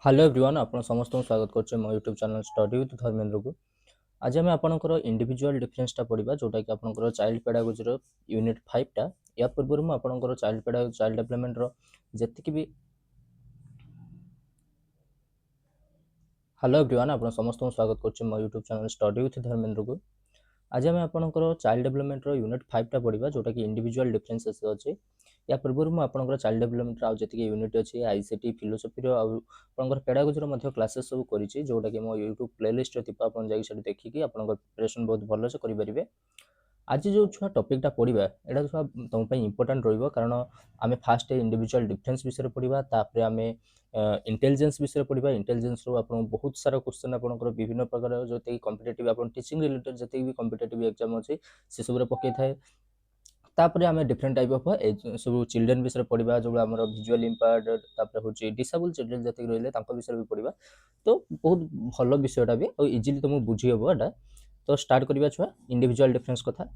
Hello everyone आपण समस्त स्वागत करछे मो YouTube channel study with Dharmendra को। आज आम आपनकर इंडिविजुअल डिफरेंसटा पढ़ा जोटा कि आपनकर चाइल्ड पेडागोजी यूनिट 5 टा या पूर्व मु आपनकर चाइल्ड डेवलपमेंट रो जति भी हेलो एवरीवन आपण समस्त स्वागत करछे मो YouTube channel study with Dharmendra को। आज आम आपनकर चाइल्ड डेवलपमेंट रो यूनिट 5 टा पढ़ा जोटा कि इंडिविजुअल डिफरेंसेस अछि। या पूर्व मु आपनकर चाइल्ड डेवलपमेंट आउ जति यूनिट अछि आईसीटी फिलोसफी रो आपनकर पेडागोजी रो मध्ये क्लासेस सब करिछि जोटा कि मो यूट्यूब प्लेलिस्ट रे थिपा आपन जाई सेठी देखि कि आपनकर प्रिपरेशन बहुत भलो से करि परिबे। आज जो छुआ टॉपिकटा पढ़ा एटा छुआ तुम पे इंपोर्टेंट रहिबो कारण आमे फास्ट इंडिविजुअल डिफरेंस विषय पढ़ा तापर आमे इंटेलिजेंस विषय पढ़ा। इंटेलिजेंस रो आपन बहुत सारा क्वेश्चन आपनकर विभिन्न प्रकार जते कॉम्पिटिटिव आपन टीचिंग रिलेटेड जते भी कॉम्पिटिटिव एग्जाम अछि से सब रे पके थाए। तापर आमे डिफरेंट टाइप ऑफ सब चिल्ड्रन विषय पढ़ा जो आम विजुअल इम्पेयर्ड तापर होची डिसेबल चिल्ड्रन जते रहले तांको विषय भी पढ़ा। तो बहुत भलो विषयटा भी और इजीली तुम बुझी हबो एटा। तो स्टार्ट करिबा छुआ इंडिविजुअल डिफरेंस कथा।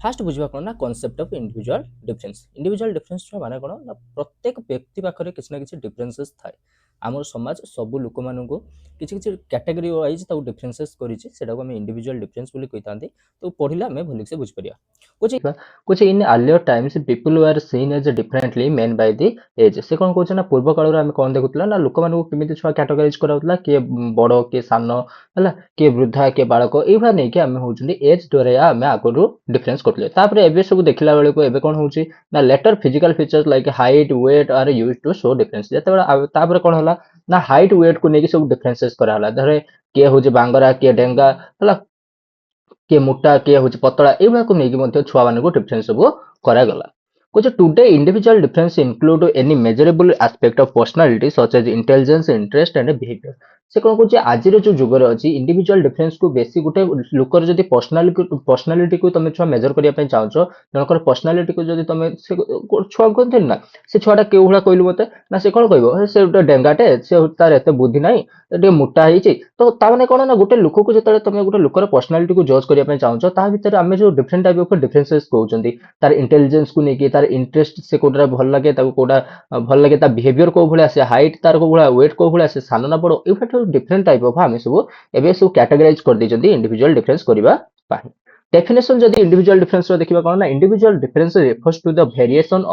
फास्ट बुझिबा कोन ना concept of individual difference. Individual difference छुआ माने कोन ना प्रत्येक व्यक्ति पाखरे किछ ना किछ डिफरेंसेस थाए। आमर समाज सब लोक मानको किछ किछ कैटेगरी वाइज ताऊ डिफरेंसेस करिछि सेटा को हम इंडिविजुअल डिफरेंस बोली कहितांती। तो पढ़िला हमें भली से बुझ परिया। कुछ in earlier times people were seen as differently men by the age. से कोन कहछ ना पूर्व काल रे हम कोन देखुतला ना लोक मानको किमिति छुआ कैटेगराइज कराउतला के बड़ के सानो हला के वृद्धा के बालक एभा नै के हम होउछनी एज द्वारा हम आगरु डिफरेंस करले। तापर एबे सब देखिला बेले को एबे कोन होउछि ना later physical features like height weight are used to show difference. जते तापर कोन हला ना हाइट वेट को नेकी सब डिफरेंसेस करा हला धरे के होउछि बांगरा के डेंगा हला के मोटा के होछि पतला एभा को नेकी मध्ये छुआ मानको डिफरेंस सब करा गला। कुछ today individual difference include any measurable aspect of personality such as intelligence interest and behaviour. से कोन कहछि आज रो जो जुगर अछि इंडिविजुअल डिफरेंस को बेसी गुटे लोकर जदी पर्सनालिटी को तमे छुआ मेजर करिया पय चाहछो जनकर पर्सनालिटी को जदी तमे से छुआ कोन ना से छुआटा के उहला कहलु मते ना से कोन कहबो से उटा डेंगाटे से तार एते बुद्धि नाही एटे मोटा हिची। तो ता माने कोन ना गुटे लोक को जतले तमे गुटे लोकर पर्सनालिटी को जज करिया पय चाहछो ता भीतर आमे जो डिफरेंट टाइप ऑफ डिफरेंसेस कहउचंदी तार इंटेलिजेंस को नेकी तार इंटरेस्ट से कोडरा भल लागे ताको कोडा भल लागे ता बिहेवियर को भले से हाइट तार को भला वेट को भला से सानो ना बड़ो ए फट डिफरेंट टाइप ऑफ हमें सब एबे सब कैटेगराइज कर दी जंदी इंडिविजुअल डिफरेंस करिबा पाहि। डेफिनेशन जदी इंडिविजुअल डिफरेंस रो देखिबा कोन ना individual difference refers to the variation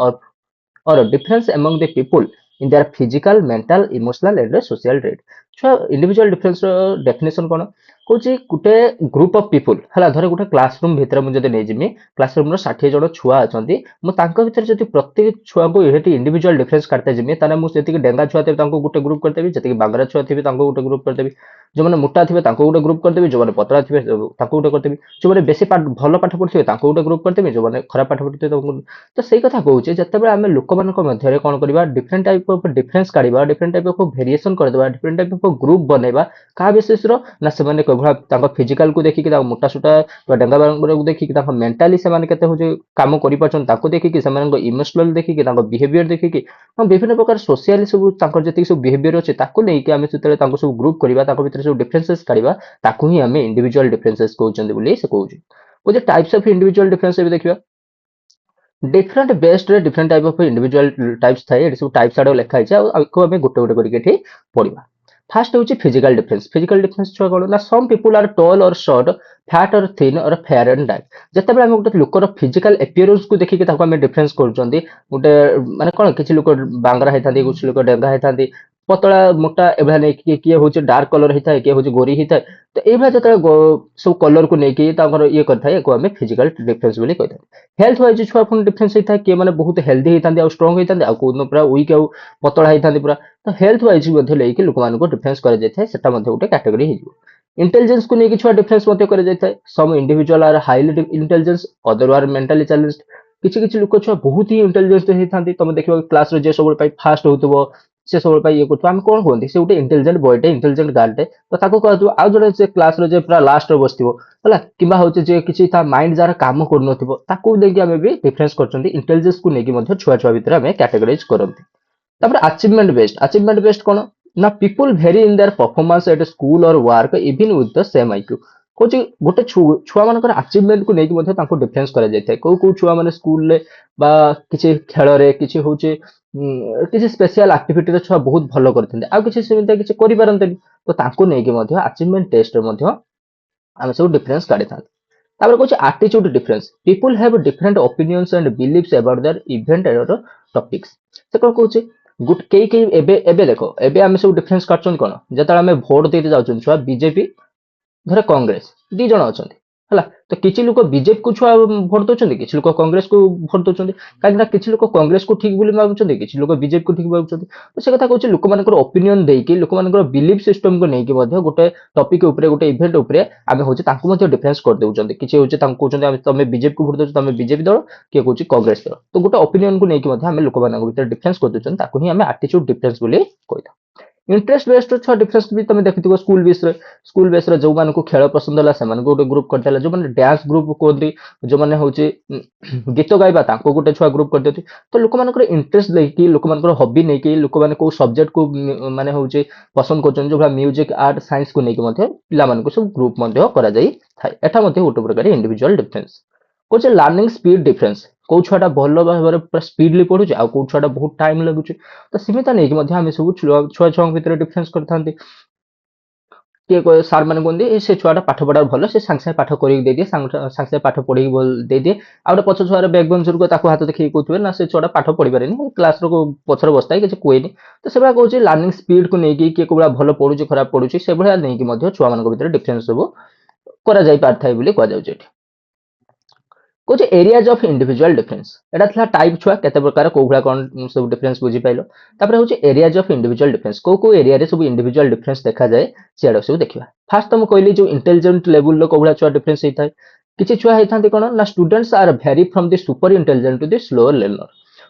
or a difference among the people in their physical, mental, emotional and social trait। छुआ individual difference definition cone कहउची Gute group of people हला धरे गुटे classroom भितर मु जदि नै जिमी क्लासरूम रो 60 जण छुआ अछंती मु तांको भितर जदि प्रत्येक छुआ को एहेटी इंडिविजुअल डिफरेंस काटते जिमी ताने मु सेति डेंगा छुआ ते तांको गुटे ग्रुप करतेबी जति बांगरा छुआ थिबे तांको गुटे ग्रुप करतेबी जो माने मोटा थिबे तांको गुटे ग्रुप करतेबी जो माने पतला थिबे तांको गुटे करतेबी जो माने बेसी भलो पाठ पढिथिबे तांको गुटे ग्रुप करतेबी जो माने खराब पाठ पढिथिबे तांको। तो सेही कथा कहउची जते बेले हम लोक मानक मध्यरे कोन करबा डिफरेंट टाइप ऑफ डिफरेंस काढिबा डिफरेंट टाइप ऑफ वेरिएशन कर देबा डिफरेंट टाइप ऑफ ग्रुप बनेबा का विशेष रो ना से माने कोभला तांको फिजिकल को देखि कि ता मोटा सुटा तो डेंगा बांगरा को देखि कि तांको मेंटली से माने केते होजे काम करि पाछन ताको देखि कि से माने इमोशनल देखि कि तांको बिहेवियर देखि कि हम विभिन्न प्रकार सोशली सब तांको जति सब बिहेवियर अछि ताको नै कि हम सेतले तांको सब ग्रुप करिबा ताको भीतर सब डिफरेंसेस काढिबा ताको ही हम इंडिविजुअल डिफरेंसेस कहउचंदी बोली से कहउची। कुछ टाइप्स ऑफ इंडिविजुअल डिफरेंस भी देखिबा डिफरेंट बेस्ड रे different type of individual types थाए एडी सब टाइप्स आडो लेखा हिचे आ को हमें गोटे गोटे करके एठी पढिबा। फर्स्ट होची फिजिकल डिफरेंस छुआ कोन ना सम पीपल आर टॉल और शॉर्ट फैट और थिन और फेयर एंड डार्क। जते बेले हम गोटे लोकर फिजिकल अपीयरेंस को देखि के ताको हम डिफरेंस करचंदी गोटे माने कोन किछि लोक बांगरा हेतांदी कुछ लोक डेंगा हेतांदी पतला मोटा एभा नै कि किए होची डार्क कलर हेताय किए होची गोरी हेताय। तो एभा जते सब कलर को नै कि ताकर ये करथाय को हम फिजिकल डिफरेंस बोली कहथाय। हेल्थ वाइज छुआ फुन डिफरेंस हेता के माने बहुत हेल्दी हेतांदी आ स्ट्रांग हेतांदी आ कोन पूरा वीक आ पतला हेतांदी पूरा। तो हेल्थ वाइज मध्ये लेके लोक मान को डिफरेंस करे जाय थाए सेटा मध्ये गोटे कैटेगरी हिजो। इंटेलिजेंस को लेके छुआ डिफरेंस मध्ये करे जाय थाए some individual are highly intelligence other are mentally challenged. किछि किछि लोक छुआ बहुत ही इंटेलिजेंस हेतांदी तमे देखिबो क्लास रे जे सब पाई फास्ट होतबो से सब पाई ये करतो हम कोन कोनती से गोटे इंटेलिजेंट बॉयटे इंटेलिजेंट गर्लटे तो ताको कहतो आ जड़े से क्लास रे जे पूरा लास्ट रे बसथिबो हला किबा होचे जे किछि ता माइंड जार काम कर नथिबो ताको देखि हम भी डिफरेंस करचंदी इंटेलिजेंस को नेकी मध्ये छुआ छुआ भीतर हम कैटेगराइज करंती। तापर अचीवमेंट बेस्ड कोन ना people vary in their performance at school और work even with the same IQ. कौन गोटे छुआ मान अचिवमेंट को लेकिन डिफरेन्स कर कौ छुआ मैंने स्कूल कि खेल कि हूँ किसी स्पेशल आक्टिविटी छुआ बहुत भल करते आउ किसी सेमती किसी तो नहीं अचिवमेंट टेस्ट आम सब डिफरेन्स काढ़ी था कौन attitude difference people have different opinions and beliefs about their event and topics से कौन कौन गुट कई कई एबे देखो एबे आम सब डिफरेन्स काटछन कोन जेतला हमें वोट देते जाउछन छुआ बीजेपी धर कांग्रेस दी जण अछंती हला तो किछि लोक बीजेपी को छुआ भोट दउछंती किछि लोक कांग्रेस को भोट दउछंती काहे ना किछि लोक कांग्रेस को ठीक बोली मागुछंती किछि लोक बीजेपी को ठीक मागुछंती तो से कथा कहूछ लोक मानकर ओपिनियन देकी लोक मानकर बिलीफ सिस्टम को नेकी मध्ये गोटे टॉपिक ऊपर गोटे इवेंट ऊपर आमे होचे तांको मध्ये डिफरेंस कर देउछंती किछि होचे तांको कहउछंती आमे तमे बीजेपी को भोट दउछ तमे बीजेपी दल के कहउछ कांग्रेस दल तो गोटे ओपिनियन को नेकी मध्ये आमे लोक मानक भीतर डिफरेंस कर देउछंती ताको ही आमे एटीट्यूड डिफरेंस बोली कहता इंटरेस्ट बेस्ड छुआ डिफरेंस भी तुम देखिथिबो स्कूल बेस रे जो मान को खेल पसंद होला से मान को गोटे ग्रुप करदेला जो मान डांस ग्रुप कहते जो मान होची गीत गाइबा तांको गोटे छुआ ग्रुप कर देती तो लोक मानकर इंटरेस्ट लेकी लोक मानकर हॉबी नेकी लोक माने को सब्जेक्ट को माने होची पसंद करछन जो म्यूजिक आर्ट साइंस को नेकी मध्ये पिला मान को सब ग्रुप मध्ये करा जाई थाए एटा मध्ये गोटे प्रकार इंडिविजुअल डिफरेंस कौन लर्निंग स्पीड डिफरेंस कौ छुआटा भल भाव पूरा स्पीडली पढ़ुचे आ कौ छुआटा बहुत टाइम लगुचे तो सीमित नहीं आम सब छुआ छुआ भर डिफरेंस करते किए सार मैंने कहते से छुआटा पाठ पढ़ा भल से सांगे सांगे पाठ करके सांगे सांगे पाठ पढ़ी दे दिए आ गए पछ छुआर बैक बेंचर को हाथ देखिए कहते ना से छुआटा पाठ पढ़ी पारे क्लास पछर बसता है किसी कहे तो से कौन लर्निंग स्पीड को लेकिन किए कौन भल पढ़ुचे खराब पढ़ुचे से भाया नहीं छुआ मान भर डिफरेंस सब कर कुछ एरियाज ऑफ इंडिविजुअल डिफरेंस एटा थला टाइप छुआ केते प्रकार को भला कोन सब डिफरेंस बुझी पाइलो तापर होचे एरियाज ऑफ इंडिविजुअल डिफरेंस को एरिया रे सब इंडिविजुअल डिफरेंस देखा जाए सियाडो सब देखिबा फास्ट तुम कहली जो इंटेलिजेंट लेवल लो को भला छुआ डिफरेंस हेताय किछि छुआ हेथांती कोन ना students are vary from the super intelligent to the slower learner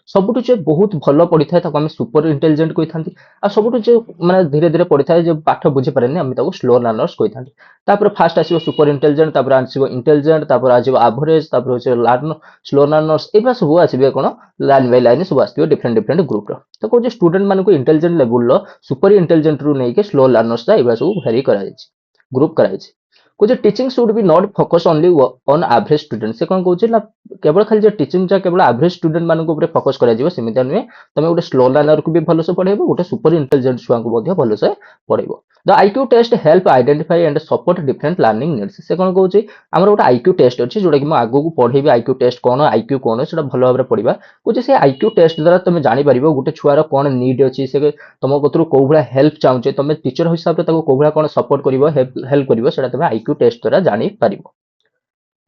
सबुठु जे बहुत भल पढ़ी थाए ताको हम सुपर इंटेलिजेंट कहि थांती आ सबुठु जे माने धीरे धीरे पढ़ी थाए जे पाठ बुझी पारेनी हम ताको स्लो लर्नर्स कहि थांती तापर फास्ट आसीबो सुपर इंटेलिजेंट तापर आसीबो इंटेलिजेंट तापर आसीबो एवरेज तापर होचे लर्न स्लो लर्नर्स एबा सब आसीबे कोन लाइन बाय लाइन सब आसीबो डिफरेंट डिफरेंट ग्रुप रो तो को जे स्टूडेंट मान को intelligent level low super intelligent रु नै के स्लो लर्नर्स ता एबा सब वेरी करा जाय ग्रुप करा जाय कुछ teaching should be not focus only on average student से कौन कहूँ ना केवल खाली जो टीचिंग केवल एवरेज स्टूडेंट मान फोकस कर नुहे तुम गोटे स्लो लर्नर को भी भलसे पढ़ेब गोटे सुपर इंटेलिजेंट छुआ को भलसे पढ़ेब the IQ test help identify and support different learning needs से कौन कहूँ आम गोटे आईक्यू टेस्ट अच्छी जोटा कि मैं आगू को पढ़ेबी आईक्यू टेस्ट कौन आईक्यू कौन से भल भाव पढ़ा कुछ से आईक्यू टेस्ट द्वारा तुम जापर गोटे छुआर कौन नीड अच्छी से तुम कतरू कौ भाया हेल्प चाहूचे तुम टीचर हिसाब से कौ भाया कौन सपोर्ट कर हेल्प कर तुम आईक्यू टेस्ट द्वारा जापर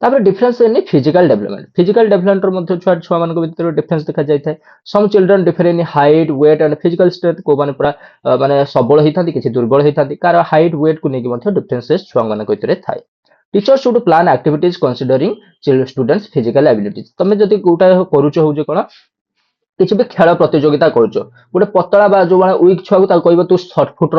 तापर डिफरेंस इन फिजिकल डेवलपमेंट छुआ छुआ मान भीतर डिफरेंस देखा जाए some children differ in height weight and physical strength को माने पूरा माने सबल होता किसी दुर्बल होता कार हाइट वेट को लेकिन डिफरेंसेस छुआ मान भीतर थाए teacher should plan activities considering students physical abilities तुम जब गोटा करुच हो कौन किसी भी खेल प्रतियोगिता करुच गोटे पतला जो वीक छुआ को कह तू 6 फुट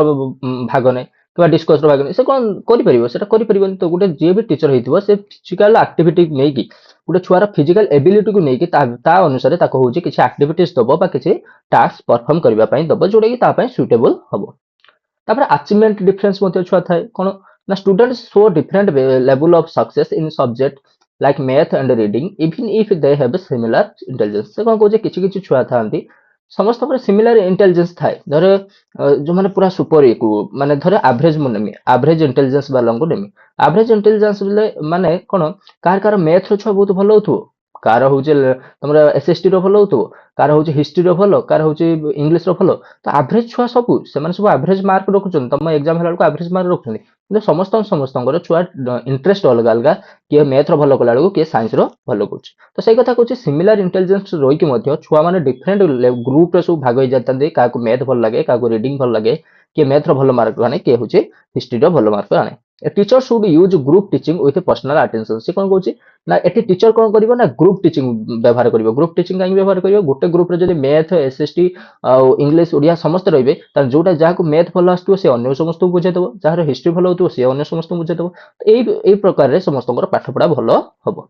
भाग ने कि डिस्कस भाग ने से कौन कर तो गोटे जी भी टीचर होती से फिजिकल एक्टिविटी नहीं कि गोटे छुआर फिजिकल एबिलिटी को लेकिन अनुसार हूँ किसी एक्टिविटीज दब किसी टास्क परफॉर्म करने दब जोटा कि सुटेबल हम तापर अचीवमेंट डिफरेंस छुआ थाए कौन ना students show different level of success in subject like math and reading even if they have similar intelligence से कौन कहूँ किसी छुआ था समस्त सिमिलर इंटेलिजेंस थाए धर जो मैंने पूरा सुपर को माने धर एवरेज मुनेमी एवरेज इंटेलिजेंस वाला को नेमी एवरेज इंटेलिजेंस माने कौन कार कार मैथ छुआ बहुत भल हो कार हूँ तुम एसएसटी भल हो कार हूँ हिस्ट्री भल कार हूँ इंग्लीश भल तो एवरेज छुआ सब एवरेज मार्क रखुन तुम एग्जाम है एवरेज मार्क रखुच्च समस्त समस्त छुआ इंटरेस्ट अलग अलग किए मैथ भल कला किए साइंस भल कर तो सही कथा कहूँ सिमिलर इंटेलिजेंस रही छुआ मैंने डिफरेंट ग्रुप सब भाग हो जाते क्या मैथ भल लगे क्या रीडिंग भल लगे किए मैथ भल मार्क आने किए हूँ हिस्ट्री भल मार्क आने teacher should use group teaching with personal attention से कौन कहूँ ना ये टीचर कौन कर ना ग्रुप टीचिंग व्यवहार कर ग्रुप टीचिंग कहीं व्यवहार कर गोटे ग्रुप रे जब मैथ एसएसटी इंग्लीश ओडिया समस्त रे जोटा जहाँ मैथ भल आसो सी अन्य समस्त को बुझेदेव जार हिस्ट्री भल हो सी अन्य समस्त बुझेदेव तो यही प्रकार समस्त पाठ पढ़ा भल हम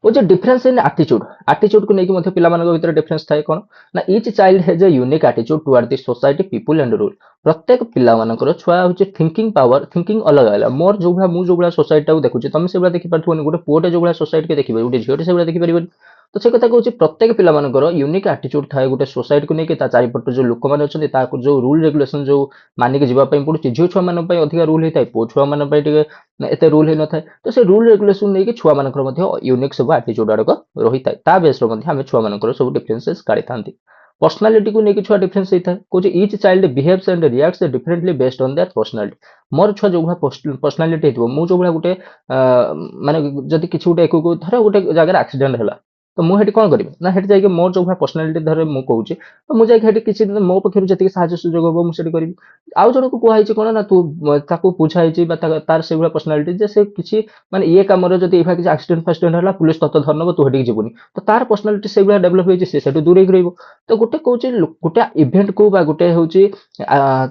वो जो डिफरेंस इन एटीट्यूड एटीट्यूड को लेकिन पिलाମାନଙ୍କ ଭିତରେ डिफरेंस थाए कोन ना each child has a unique attitude toward the society people and rule प्रत्येक पिलाମାନଙ୍କର ଛୁଆ ହଉଛି थिंकिंग पावर थिंकिंग अलग अलग मोर जो भला मु जो भला सोसाइटी को देखुची तमे से भला देखि परथुनी गोटे पुओटे जो भला सोसाइटी के देखिबे गोटे झियोटे से भला देखि परिबे तो से कथा कहूँ प्रत्येक पिलाମାନଙ୍କର यूनिक एटीट्यूड थाए गोटे सोसाइटी को लेकिन चारिपट जो लोक मैंने अच्छे जो रूल रेगुलेशन जो मानिक जावाई पड़ुଛି झील छुआ मान अधिक रूल होता है पुओ छुआ मान एत रूल हो न था तो से रूल रेगुलेशन नहीं छुआ मान यूनिक सब एटीट्यूड आड़क रही है ता बेस आम छुआ मान सब डिफरेन्सेस काढ़ी था पर्सनालीटी को लेकिन छुआ डिफरेन्स होता है कौन each child behaves and reacts differently based on their personality मोर छुआ जो भाई पर्सनालीटी हो मुझे भाई गोटे माने जदि किसी गोटे एक धर गोटे जगह एक्सीडेंट है तो मुझे कौन करी ना जाकि मोर जो भाई पर्सनालीटी धर मुझे कहूँ तो मुझे किसी मो पक्ष जी साहय सुजोग हम मुझे करी आउ जन को कहुई कौन ना तू ताको पूछाई तार से भाई पर्सनालीटी जे से किसी माने ये कम जब ये किसी एक्सीडेंट फाक्सीडेंट है पुलिस तत्व धरनब तू हटिक जीवनी तो तार पर्सनालीटी से भाई डेभलप होती दूर रही तो गोटे कौन गोटे इवेंट को गोटे हूँ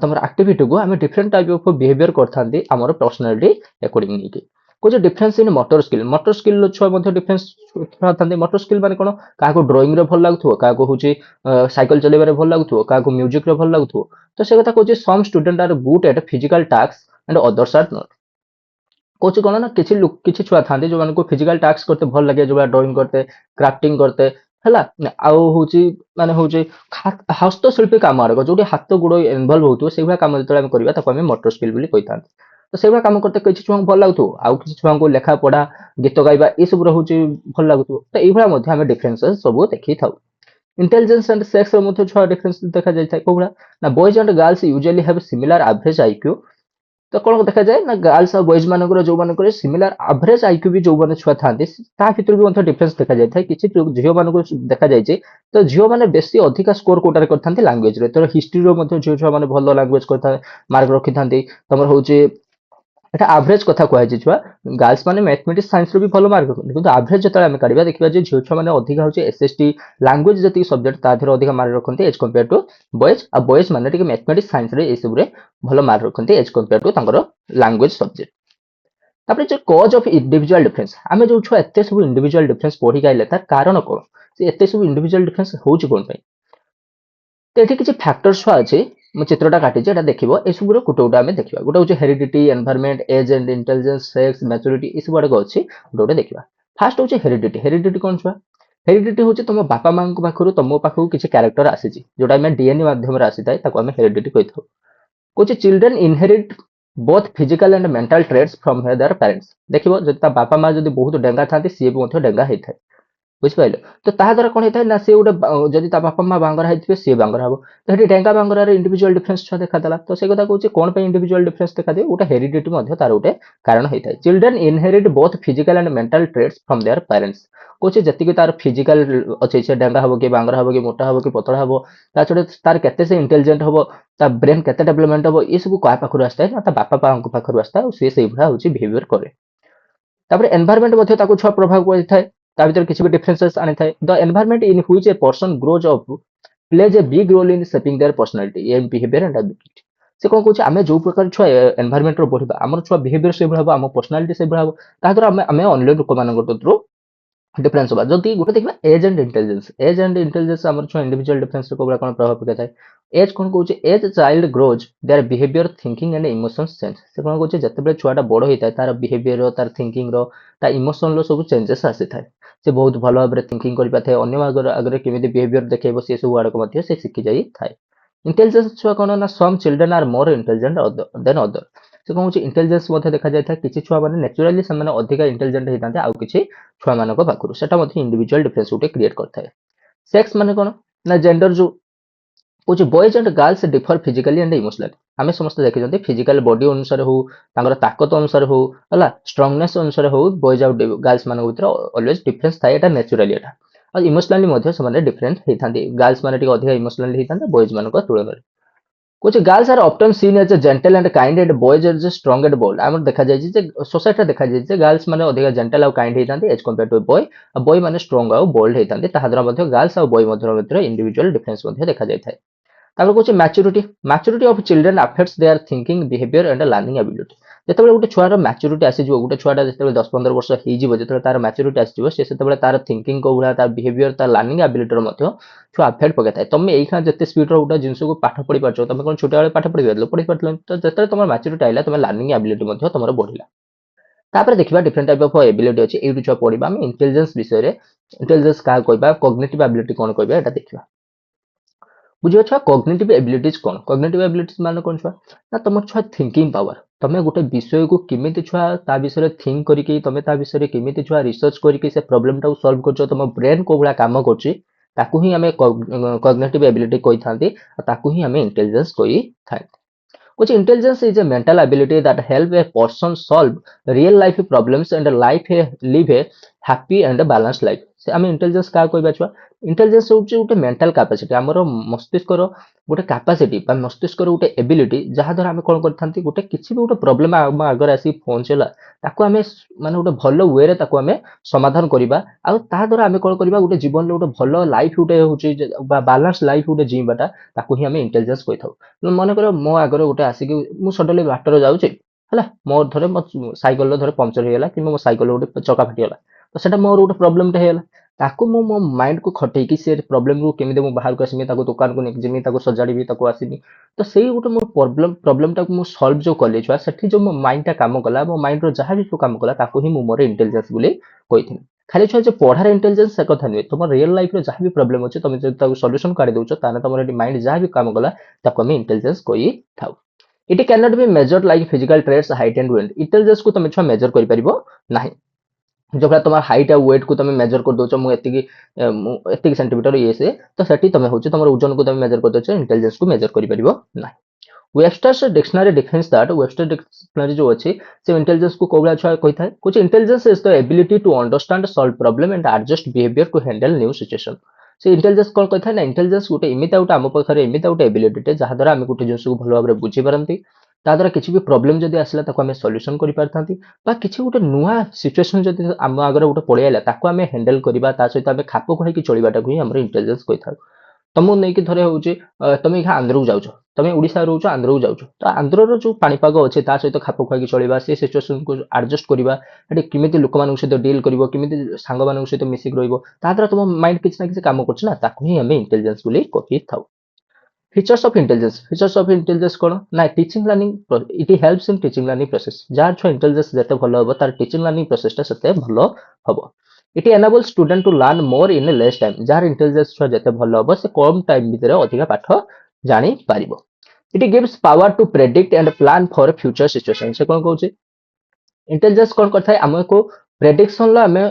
तुम आक्टिविटी को आम डिफरेंट टाइप ऑफ बिहेवियर करते आम पर्सनालीटी अकॉर्डिंग नहीं कुछ डिफरेंस इन मोटर स्किल छुआ डिफरेंस था मोटर स्किल माने कौन क्या ड्रॉइंग रे भल लगुव क्या हूँ साइकिल चलेबारे भल लगुव क्या म्यूजिक रे भल लगुव तो से कथा कहूँ some student are good at physical task and others are not कौन कौन ना किसी छुआ था जो मान फिजिकल टास्क करते भल लगे जो ड्रॉइंग करते क्राफ्टिंग करते है आउ हूँ माने हूँ हस्तशिल्पी कम आड़क जो हाथ गोड़ इनवल्व होता है से कम जो करवा मोटर स्किल कही था तो से काम करते किसी छुआ भल लगुव आउ किसी छुआ को लेखा पढ़ा गीत गाइबा ये सब रोचे भल लगुव तो ये आम डिफरेन्सेस सब देखी था इंटेलिजेंस एंड सेक्स छुआ डिफरेंस देखा जाए कौ भाया ना boys and girls usually have similar average IQ तो कौन देखा जाए ना गर्ल्स और बॉयज मान जो मान सिमिलर एवरेज आईक्यू भी जो मैंने छुआ था भर भी डिफरेंस देखा जाए किसी झील मान देखा जाए तो झील मैंने बेसी अधिका स्कोर कोटार करते लांगुएज तो हिस्ट्री झील छुआ मैंने भल लांगुएज कर मार्क रखी था तुम हूँ এটা আভরেজ কথা কুହାଯାଇଛି ଛୁଆ ଗାର୍ଲସ ମାନେ ମ୍ୟାଥମେଟିକ୍ସ ସାଇନ୍ସରେ ବି ଭଲ ମାର୍କ ରଖନ୍ତି କିନ୍ତୁ ଆଭରେଜ ଯେତେବେଳେ ଆମେ କାଢିବା ଦେଖିବା ଯେ ଝିଅ ଛୁଆ ମାନେ ଅଧିକା ହଉଛି ଏସଏସଟି ଲାଙ୍ଗୁଏଜ ଯେତିକି ସବଜେକ୍ଟ ତା ଦେହରେ ଅଧିକା ମାର୍କ ରଖନ୍ତି ଏଜ କମ୍ପେୟାର ଟୁ ବଏଜ ଆଉ ବଏଜ ମାନେ ଟିକେ ମ୍ୟାଥମେଟିକ୍ସ ସାଇନ୍ସରେ ଏସବୁରେ ଭଲ ମାର୍କ ରଖନ୍ତି ଏଜ କମ୍ପେୟାର ଟୁ ତାଙ୍କର ଲାଙ୍ଗୁଏଜ ସବଜେକ୍ଟ ତାପରେ ଯୋଉ କଜ ଅଫ ଇଣ୍ଡିଭିଜୁଆଲ ଡିଫରେନ୍ସ ଆମେ ଯୋଉ ଛୁଆ ଏତେ ସବୁ ଇଣ୍ଡିଭିଜୁଆଲ ଡିଫରେନ୍ସ ପଢିକି ଆଇଲେ ତାର କାରଣ କଣ ସେ ଏତେ ସବୁ ଇଣ୍ଡିଭିଜୁଆଲ ଡିଫରେନ୍ସ ହଉଛି କଣ ପାଇଁ तो ये किसी फैक्टर्स अच्छे मुझे चित्रटा काटी देख एसबूर गोटे गोटे आम देखा गोटे हूँ heredity environment age and intelligence sex maturity ये सब गुड़ाक अच्छी गोटे गोटे देखा फास्ट हूँ हेरिडिटी हेरिडिटी कौन छुआ हेरिडिटी हूँ तुम बापा माँ पाखु तुम पाखु किसी क्यारेक्टर आसी जोटा आम डीएनए मध्यम आसी था आम हेरिडिटी कही था कुछ children inherit both physical and mental traits from their parents देखो जब बापा माँ जो बहुत डेंगा था सी भी डेंगा होता है बुझिपारे तो ता द्वारा कौन होता है ना सी गोटे जदि बापा माँ बांगरा होते सी बांगरा हम तो ये डेंगा बांगरार इंडिविजुअल डिफरेंस छुआ देखादेला तो से कथा कहूँ कौन इंडिविजुअल डिफरेंस देखा गोटे हेरिडिटी तार गोटे कारण होता है children inherit both physical and mental traits from their parents कौचे जी तार फिजिकल अच्छे से डेंगा हम कि बांगरा हम कि मोटा हम कि पतला हम ता छड़े तार केते से इंटेलिजेंट हम ता ब्रेन केते डेवलपमेंट हम ये सब क्या पाखु आसता है ना बापा माँ पाखु आसता है सी से भाया हूँ बिहेवियर करे एनवायरनमेंट छुआ प्रभाव पड़ता है भर किसी भी डिफरेंसेस आनी था the environment in which a person grows up plays a big role in shaping their personality and behaviour and ability से कौन कहूँ आम जो प्रकार छुआ एनवायरनमेंट बढ़ा आम छुआ बिहेवियर से हम आम पर्सनालिटी से हम ताद्वारा आम अन्य लोक मान थ्रू डिफरेंस होगा जदि गोटे देखा एज एंड इंटेलिजेंस आम छुआ इंडिविजुअल डिफरेंस कौन प्रभाव पकड़ था एज कौन कहूँ as child grows their behaviour thinking and emotions change से कौन कहूँ जिते छुआटा बड़ होता है तार बिहेवियर तार थिंकिंग इमोशन सब चेंजेस आसी था से बहुत भल भाव में थिंकिंग कर पाए अगर आगे केमी बिहेवियर देखेब सी सब आड़क से शिखी जाए थाए इंटेलिजेंस छुआ कौन ना some children are more intelligent than other से कौन इंटेलिजेंस देखा जाए किसी छुआ मैंने नेचुराली से अधिक इंटेलिजेंट होता है आउ कि छुआ मान पाखु से इंडिविजुअल डिफरेंस गोटे क्रिएट करता है सेक्स माने कौन ना जेंडर जो कुछ boys and girls differ physically and emotionally आम समस्त देखते फिजिकल बॉडी अनुसार हो ताकत अनुसार हो है स्ट्रंगनेस अनुसार हो बॉयज आउ गर्ल्स मान अलवेज डिफरेंस थाए नेचुराली और इमोशनाली डिफरेंट होता है गर्ल्स मैंने अधिक इमोशनाली होता है बॉयज मान तुलन में कुछ girls are often seen as gentle and kind and boys as strong and bold आम देखा जाए सोसाइटी देखा जाए गर्ल्स मैंने अधिक जेंटल आउ काइंड होता है एज कंपेयर टू बॉय और बॉय मैंने स्ट्रंग आउ बोल्ड होता है गर्ल्स और बॉय मध्य इंडिविजुअल डिफरेंस देखा जाए ତାପରେ କହୁଛି maturity of children affects their thinking behaviour and learning ability. ଯେତେବେଳେ ଗୋଟେ ଛୁଆର ମ୍ୟାଚୁରିଟି ଆସିଯିବ, ଗୋଟେ ଛୁଆଟା ଯେତେବେଳେ 10-15 ବର୍ଷ ହେଇଯିବ, ଯେତେବେଳେ ତାର ମ୍ୟାଚୁରିଟି ଆସିଯିବ, ସେ ସେତେବେଳେ ତାର ଥିଙ୍କିଂ କୋଉ ଭଳିଆ, ତାର ବିହେଭିୟର, ତାର ଲର୍ଣ୍ଣିଂ ଆବିଲିଟିର ମଧ୍ୟ ଛୁଆ ଆଫେକ୍ଟ ପକେଇଥାଏ। ତମେ ଏଇଖା ଯେତେ ସ୍ପିଡର ଗୋଟେ ଜିନିଷକୁ ପାଠ ପଢି ପାରୁଛ, ତମେ କଣ ଛୋଟବେଳେ ପାଠ ପଢି ପାରିଥିଲ? ତ ଯେତେବେଳେ ତମର ମ୍ୟାଚୁରିଟି ଆଇଲା, ତମର ଲର୍ଣ୍ଣିଂ ଆବିଲିଟି ମଧ୍ୟ ତମର ବଢିଲା। ତାପରେ ଦେଖିବା ଡିଫରେଣ୍ଟ ଟାଇପ ଅଫ ଏବିଲିଟି ଅଛି। ଏଇଠୁ ଛୁଆ ପଢିବା ଆମେ ଇଣ୍ଟେଲିଜେନ୍ସ ବିଷୟରେ। ଇଣ୍ଟେଲିଜେନ୍ସ କାହା କହିବା, କଗ୍ନିଟିଭ ଆବିଲିଟି କଣ କହିବା, ଏଟା ଦେଖିବା। ବୁଝିବ ଛୁଆ କଗ୍ନିଟିଭ ଏବିଲିଟିଜ କଣ? କଗ୍ନିଟିଭ ଏବିଲିଟିଜ ମାନେ କଣ ଛୁଆ? ନା ତମ ଛୁଆ ଥିଙ୍କିଂ ପାୱାର। ତମେ ଗୋଟେ ବିଷୟକୁ କେମିତି ଛୁଆ ତା ବିଷୟରେ ଥିଙ୍କ କରିକି, ତମେ ତା ବିଷୟରେ କେମିତି ଛୁଆ ରିସର୍ଚ୍ଚ କରିକି ସେ ପ୍ରୋବ୍ଲେମଟାକୁ ସଲ୍ଭ କରୁଛ, ତମ ବ୍ରେନ କୋଉ ଭଳିଆ କାମ କରୁଛି, ତାକୁ ହିଁ ଆମେ କଗ୍ନିଟିଭ ଏବିଲିଟି କହିଥାନ୍ତି। ତାକୁ ହିଁ ଆମେ ଇଣ୍ଟେଲିଜେନ୍ସ କହିଥାନ୍ତି। which intelligence is a mental ability that help a person solve real life problems and live a happy and a balanced life। से आम इंटेलिजेंस क्या कहबा छुआ? इंटेलिजेंस होउची गोटे मेंटल कैपेसिटी, हमर मस्तिष्कर गोटे कैपेसिटी बा मस्तिष्कर गोटे एबिलिटी, जहा द्वारा आमे कोन करथांती, गोटे किछि भी गोटे प्रॉब्लम आम आगर आसी पहुंचला, ताको आमे माने गोटे भलो वे रे ताको आमे समाधान करिबा, आ ता द्वारा आमे कोन करिबा, गोटे जीवन रे गोटे भलो लाइफ गोटे होउची बा बैलेंस लाइफ गोटे जीवाटा, ताको ही आमे इंटेलिजेंस कहिथाउ। मन कर मो आगर गोटे आसिक मु सडनली बाटर जाउची हला, मोर थरे मो साइकल थरे पंक्चर हेला कि मो साइकल गोटे चका फाटिगला, तो सेटा मोर गोटे प्रॉब्लम टे हेला। ताको मो मो माइंड को खटेई कि से प्रॉब्लम रू केमिदे मो बाहर को आसीमी, ताको दुकान को नेक जिमी, ताको सजाडीबी, ताको आसीमी। तो सेही गोटे मोर प्रॉब्लम टाको मु सॉल्व जो कले छुआ, सेठी जो मो माइंड टा काम कला, मो माइंड रो जहा भी जो काम कला, ताको ही मु मोर इंटेलिजेंस बोली कहिथिन। खाली छुआ जे पढ़ार इंटेलिजेंस से कथा नुहे, तुम रियल लाइफ रे जहा भी प्रॉब्लम अछि, तुम जे ताको सॉल्यूशन काढी दउछ, ताने तुमर माइंड जहा भी काम कला, ताको हम इंटेलिजेंस कहि थाउ। It can not be measured like physical traits, height and weight. Intelligence को तुम छुआ मेजर करि परिबो नाही। जो भला तुम हाइट आ वेट को तुम मेजर कर दउछ, मु एतिकी सेंटीमीटर ये से, तो सेठी तुम होउछ तुमर ओजन को तुम मेजर कर दउछ, इंटेलिजेंस को मेजर करि परिबो नाही। Webster's dictionary defines that, Webster dictionary जो अछि से इंटेलिजेंस को कोबला छुआ कहि थाए, कुछ intelligence is the ability to understand, solve problem and adjust behaviour to handle new situation. से इंटेलिजेंस कोन कहि थाए ना, इंटेलिजेंस गोटे इमिता गोटे आम पाखरे इमिता गोटे एबिलिटी टे, जहा द्वारा हम गोटे जिनिस को भलो भाबरे बुझी पारंती, ता द्वारा किछि भी प्रॉब्लम जदि आसला ताको हमें सॉल्यूशन करि पारथांती, बा किछि गोटे नुवा सिचुएशन जदि आम आगरे गोटे पळि आइला, ताको हमें हैंडल करिबा, ता सहित हमें खाप खुआई कि चलिबाटाको ही हमर इंटेलिजेंस कहि थाउ। तुमको नहीं कि थरे होउची तुम एखा आंध्र को जाउछ, तुम ओडिसा रहउछ, आंध्र को जाउछ, तो आंध्र रो जो पाणीपाग अछि ता सहित खाप खुआई कि चलिबा, से सिचुएशन को एडजस्ट करिबा, एटी किमिति लोक मानक सहित डील करिवो, किमिति सांग मानक सहित मिसिक रहिबो, ता द्वारा तुम माइंड किछ ना किछ काम करछ ना, ताको ही हमें इंटेलिजेंस बोली कहि थाउ। फीचर्स ऑफ इंटेलिजेंस कोन ना, teaching learning, it helps in teaching learning process. Jar छुआ इंटेलिजेंस जते भलो हबो, तार टीचिंग लर्निंग प्रोसेस ता सेते भलो हबो। It enable student to learn more in less time. जार इंटेलिजेंस छुआ जते भलो हबो, से कम टाइम भितर अधिक पाठ जानि पारिबो। It gives power to predict and plan for future situation. से कोन कहउची, इंटेलिजेंस कोन करथाय, हमको प्रेडिक्शन ला हमें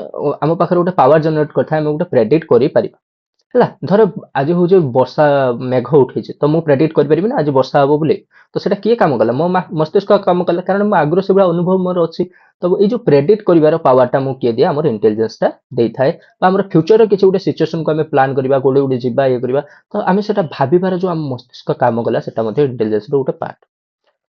हम पाखर गोटे पावर जनरेट करथाय, हम गोटे प्रेडिक्ट करि पारिबा ହେଲା। ଧର ଆଜି ହଉଛି ବର୍ଷା, ମେଘ ଉଠେଇଛି, ତ ମୁଁ ପ୍ରେଡିକ୍ଟ କରିପାରିବି ନା ଆଜି ବର୍ଷା ହବ ବୋଲି। ତ ସେଟା କିଏ କାମ କଲା? ମୋ ମସ୍ତିଷ୍କ କାମ କଲା, କାରଣ ମୁଁ ଆଗରୁ ସେଭଳିଆ ଅନୁଭବ ମୋର ଅଛି। ତ ଏଇ ଯୋଉ ପ୍ରେଡିକ୍ଟ କରିବାର ପାୱାରଟା ମୁଁ କିଏ ଦିଏ? ଆମର ଇଣ୍ଟେଲିଜେନ୍ସ ଟା ଦେଇଥାଏ। ବା ଆମର ଫ୍ୟୁଚରରେ କିଛି ଗୋଟେ ସିଚୁଏସନକୁ ଆମେ ପ୍ଲାନ୍ କରିବା, କୋଉଠି ଗୋଟେ ଯିବା, ଇଏ କରିବା, ତ ଆମେ ସେଟା ଭାବିବାର ଯୋଉ ଆମ ମସ୍ତିଷ୍କ କାମ କଲା, ସେଟା ମଧ୍ୟ ଇଣ୍ଟେଲିଜେନ୍ସର ଗୋଟେ ପାର୍ଟ।